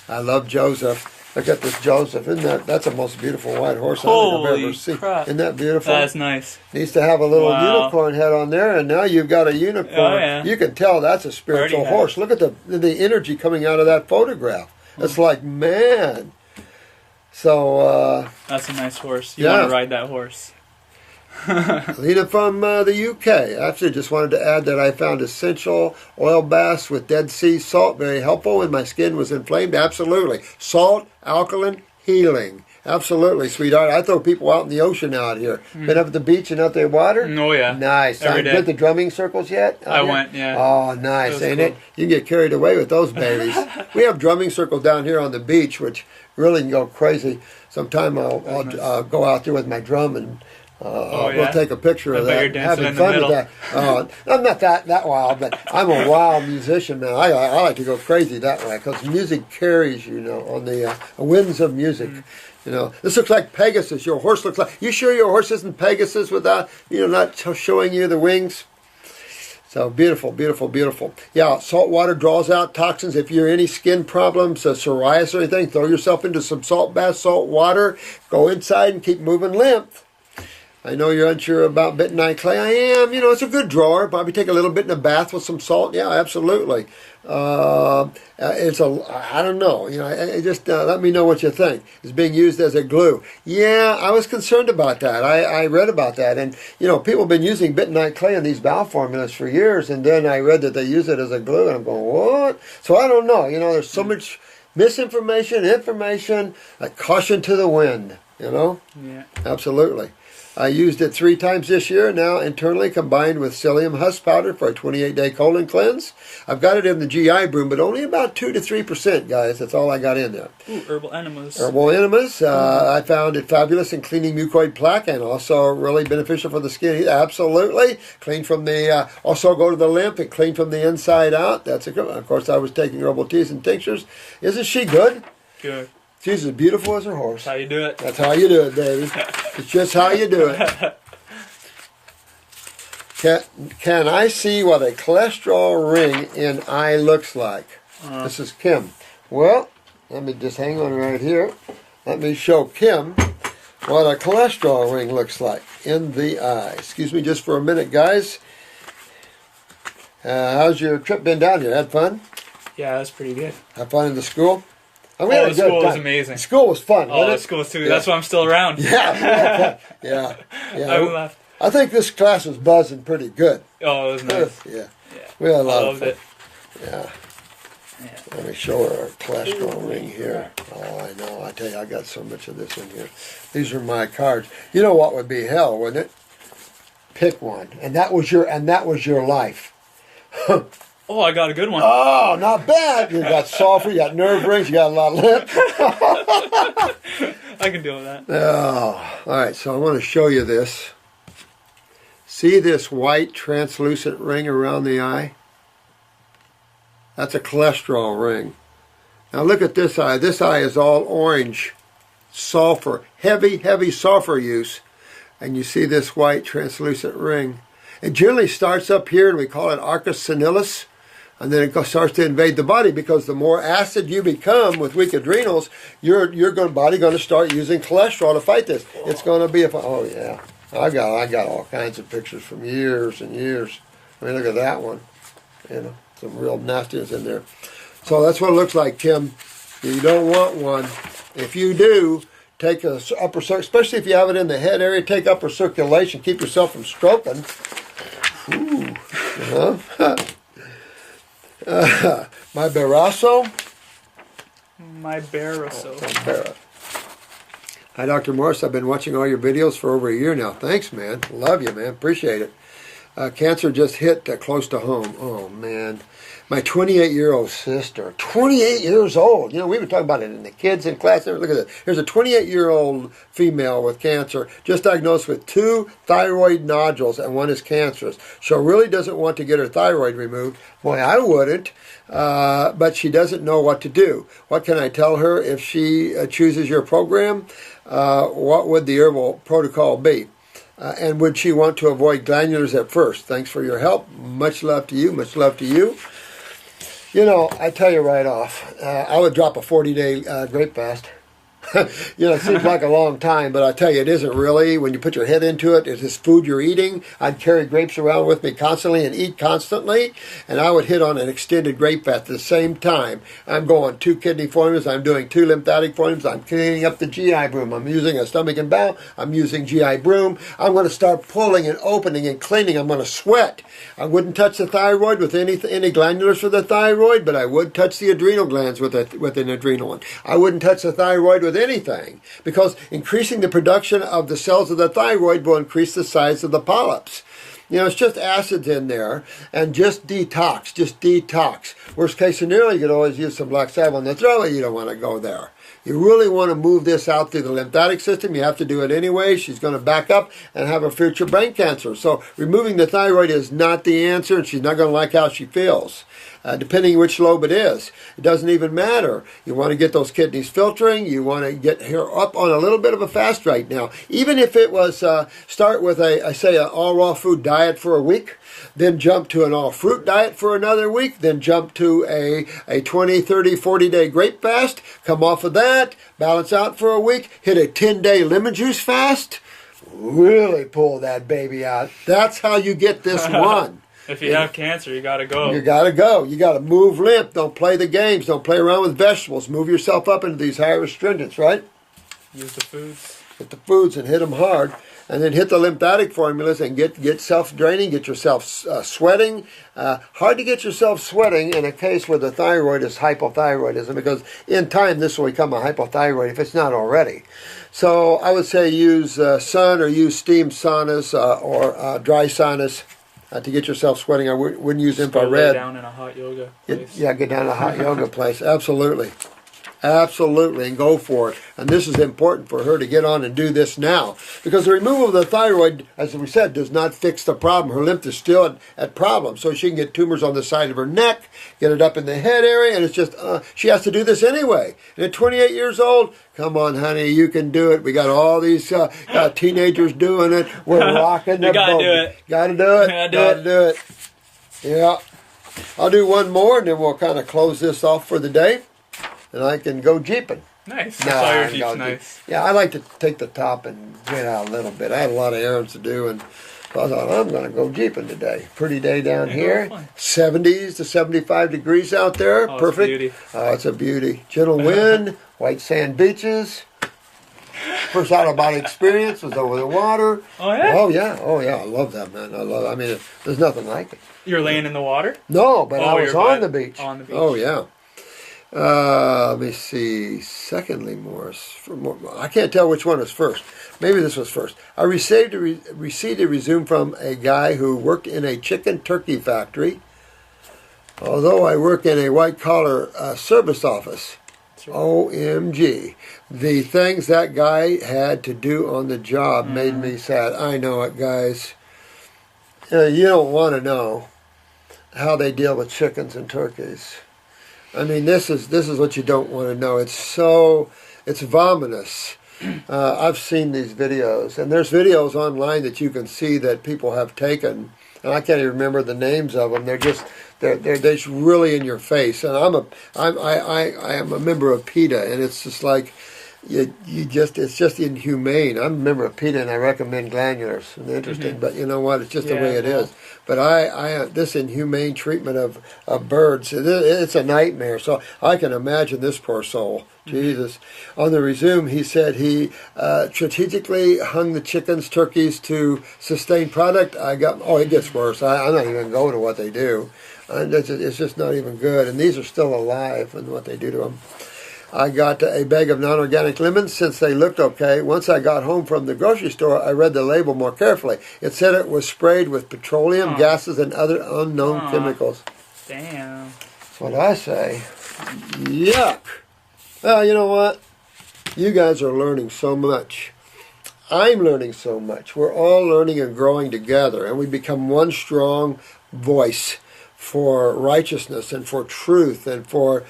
A: I love Joseph. Look at this Joseph. That's the most beautiful white horse I think I've ever seen.
B: Crap.
A: Isn't that beautiful?
B: That's nice.
A: Needs to have a little
B: Wow.
A: unicorn head on there, and now you've got a unicorn.
B: Oh, yeah.
A: You can tell that's a spiritual
B: Already
A: horse. Look at the energy coming out of that photograph. It's like, man. So,
B: That's a nice horse. You
A: Yeah.
B: want to ride that horse.
A: Lena from the UK. Actually, just wanted to add that I found essential oil baths with Dead Sea salt very helpful when my skin was inflamed. Absolutely. Salt, alkaline, healing. Absolutely, sweetheart. I throw people out in the ocean out here. Been up at the beach and out there water?
B: Oh, yeah.
A: Nice.
B: Every
A: I've
B: day.
A: been to drumming circles yet?
B: I went, yeah.
A: Oh, nice,
B: That was
A: ain't
B: cool.
A: it? You can get carried away with those babies. We have drumming circle down here on the beach, which really can go crazy. Sometime I'll
B: nice.
A: go out there with my drum and
B: Oh,
A: we'll
B: yeah?
A: take a picture
B: I
A: of
B: bet
A: that.
B: you're dancing
A: Having
B: in the
A: fun
B: middle.
A: with that. I'm not that wild, but I'm a wild musician, man. I like to go crazy that way because music carries, you know, on the winds of music. You know, this looks like Pegasus. Your horse looks like. You sure your horse isn't Pegasus without, you know, not showing you the wings? So beautiful, beautiful, beautiful. Yeah, salt water draws out toxins. If you're any skin problems, psoriasis or anything, throw yourself into some salt bath, salt water. Go inside and keep moving lymph. I know you're unsure about bentonite clay. I am. You know, it's a good drawer. Probably take a little bit in a bath with some salt. Yeah, absolutely. I don't know. You know, just let me know what you think. It's being used as a glue. Yeah, I was concerned about that. I read about that. And, you know, people have been using bentonite clay in these valve formulas for years. And then I read that they use it as a glue. And I'm going, what? So I don't know. You know, there's so much misinformation, information, like caution to the wind, you know?
B: Yeah.
A: Absolutely. I used it 3 times this year now internally combined with psyllium husk powder for a 28-day colon cleanse. I've got it in the GI broom, but only about 2 to 3%, guys. That's all I got in there.
B: Ooh, herbal enemas.
A: Herbal enemas. I found it fabulous in cleaning mucoid plaque and also really beneficial for the skin. Absolutely. Clean from the, also go to the lymph and clean from the inside out. That's a good one. Of course, I was taking herbal teas and tinctures. Isn't she good?
B: Good.
A: She's as beautiful as her horse.
B: That's how you do it.
A: That's how you do it, baby. It's just how you do it. Can I see what a cholesterol ring in eye looks like? This is Kim. Well, let me just hang on right here. Let me show Kim what a cholesterol ring looks like in the eye. Excuse me just for a minute, guys. How's your trip been down here? Had fun?
B: Yeah, that's pretty good.
A: Have fun in the school?
B: Oh, the school was amazing.
A: School was fun,
B: Oh,
A: wasn't
B: the
A: it?
B: school too.
A: Yeah.
B: That's why I'm still around.
A: Yeah.
B: I left.
A: I think this class was buzzing pretty good.
B: Oh, it was nice.
A: Yeah.
B: Yeah.
A: We had a
B: I
A: lot of
B: loved
A: fun.
B: it.
A: Yeah.
B: Yeah.
A: Let me show her our cholesterol ring here. Oh, I know. I tell you, I got so much of this in here. These are my cards. You know what would be hell, wouldn't it? Pick one, and that was your life.
B: Oh, I got a good one.
A: Oh, not bad. You got sulfur, you got nerve rings, you got a lot of lip.
B: I can deal with that.
A: Oh, all right. So I want to show you this. See this white translucent ring around the eye? That's a cholesterol ring. Now look at this eye. This eye is all orange. Sulfur. Heavy, heavy sulfur use. And you see this white translucent ring. It generally starts up here, and we call it arcus senilis. And then it starts to invade the body because the more acid you become with weak adrenals, your body going to start using cholesterol to fight this. It's going to be oh yeah, I got all kinds of pictures from years and years. I mean, look at that one. You know, some real nastiness in there. So that's what it looks like, Kim. You don't want one. If you do, take a upper, especially if you have it in the head area, take upper circulation. Keep yourself from stroking. Ooh. My Barrasso.
B: My Barrasso.
A: Hi, Dr. Morris. I've been watching all your videos for over a year now. Thanks, man. Love you, man. Appreciate it. Cancer just hit close to home. Oh, man. My 28-year-old sister, 28 years old. You know, we've been talking about it in the kids in class. Look at this. Here's a 28-year-old female with cancer, just diagnosed with 2 thyroid nodules, and 1 is cancerous. She really doesn't want to get her thyroid removed. Boy, I wouldn't. But she doesn't know what to do. What can I tell her if she chooses your program? What would the herbal protocol be? And would she want to avoid glandulars at first? Thanks for your help. Much love to you. Much love to you. You know, I tell you right off, I would drop a 40-day grape fast. You know, it seems like a long time, but I tell you, it isn't really. When you put your head into it, it's this food you're eating. I'd carry grapes around with me constantly and eat constantly, and I would hit on an extended grape fast at the same time. I'm going 2 kidney formulas. I'm doing 2 lymphatic formulas. I'm cleaning up the GI broom. I'm using a stomach and bowel. I'm using GI broom. I'm going to start pulling and opening and cleaning. I'm going to sweat. I wouldn't touch the thyroid with any glandulars for the thyroid, but I would touch the adrenal glands with an adrenal one. I wouldn't touch the thyroid with anything, because increasing the production of the cells of the thyroid will increase the size of the polyps. You know, it's just acids in there, and just detox. Worst case scenario, you could always use some black salve on the throat. You don't want to go there. You really want to move this out through the lymphatic system. You have to do it anyway. She's going to back up and have a future brain cancer. So removing the thyroid is not the answer, and she's not going to like how she feels. Depending which lobe it is. It doesn't even matter. You want to get those kidneys filtering. You want to get her up on a little bit of a fast right now. Even if it was, start with an all raw food diet for a week, then jump to an all fruit diet for another week, then jump to a 20, 30, 40-day grape fast, come off of that, balance out for a week, hit a 10-day lemon juice fast, really pull that baby out. That's how you get this one.
B: If you have cancer, you gotta go.
A: You gotta go. You gotta move limp. Don't play the games. Don't play around with vegetables. Move yourself up into these higher astringents, right?
B: Use the foods.
A: Hit the foods and hit them hard. And then hit the lymphatic formulas and get self-draining, get yourself sweating. Hard to get yourself sweating in a case where the thyroid is hypothyroidism, because in time this will become a hypothyroid if it's not already. So I would say use sun or use steam saunas or dry saunas. To get yourself sweating. I wouldn't use infrared.
B: Lay down in a hot yoga place.
A: Get down to a hot yoga place. Absolutely. Absolutely, and go for it. And this is important for her to get on and do this now. Because the removal of the thyroid, as we said, does not fix the problem. Her lymph is still at problem. So she can get tumors on the side of her neck, get it up in the head area, and it's just, she has to do this anyway. And at 28 years old, come on, honey, you can do it. We got all these teenagers doing it. We're rocking the boat.
B: Gotta do it.
A: Gotta do it. Yeah. I'll do one more, and then we'll kind of close this off for the day. And I can go jeeping.
B: Nice. I saw your Jeep's nice.
A: Yeah, I like to take the top and get out a little bit. I had a lot of errands to do, and so I thought, I'm going to go jeeping today. Pretty day down here. 70s to 75 degrees out there.
B: Oh,
A: perfect.
B: It's a beauty.
A: Oh, it's a beauty. Gentle wind, white sand beaches. First out-of-body experience was over the water.
B: Oh, yeah?
A: Oh, yeah. I love that, man. I mean, there's nothing like it.
B: You're laying in the water?
A: No, but I was on the beach.
B: On the beach.
A: Oh, yeah. Let me see. Secondly, Morris. I can't tell which one was first. Maybe this was first. I received a resume from a guy who worked in a chicken turkey factory. Although I work in a white-collar service office. Right. OMG. The things that guy had to do on the job made me sad. I know it, guys. You don't want to know how they deal with chickens and turkeys. I mean, this is what you don't want to know. It's vomitous. I've seen these videos, and there's videos online that you can see that people have taken, and I can't even remember the names of them. They're just really in your face. And I am a member of PETA, and it's just like, it's just inhumane. I'm a member of PETA and I recommend glandulars. It's interesting, but you know what? It's just the way it is. But I this inhumane treatment of birds, it's a nightmare. So I can imagine this poor soul. Jesus. On the resume, he said he strategically hung the chickens, turkeys to sustain product. It gets worse. I'm not even going to go to what they do. It's just not even good. And these are still alive and what they do to them. I got a bag of non-organic lemons since they looked okay. Once I got home from the grocery store, I read the label more carefully. It said it was sprayed with petroleum, gases, and other unknown chemicals.
B: Damn.
A: That's what I say. Yuck. Well, you know what? You guys are learning so much. I'm learning so much. We're all learning and growing together, and we become one strong voice for righteousness and for truth and for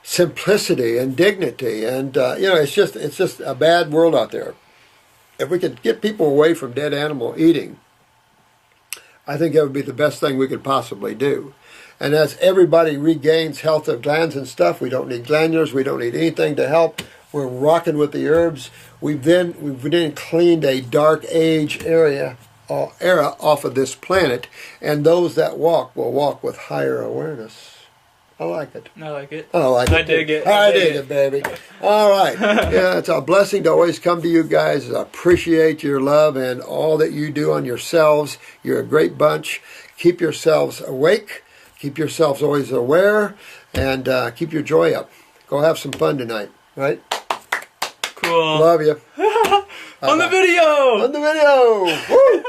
A: simplicity and dignity. And it's just a bad world out there. If we could get people away from dead animal eating, I think that would be the best thing we could possibly do. And as everybody regains health of glands and stuff, we don't need glandulars, we don't need anything to help. We're rocking with the herbs. We've then cleaned a dark age era off of this planet, and those that walk will walk with higher awareness. I like it.
B: I like it.
A: I like it.
B: I dig it.
A: I dig it, baby. All right. Yeah, it's a blessing to always come to you guys. I appreciate your love and all that you do on yourselves. You're a great bunch. Keep yourselves awake. Keep yourselves always aware, and keep your joy up. Go have some fun tonight, right?
B: Cool.
A: Love you.
B: On the video!
A: On the video! Woo!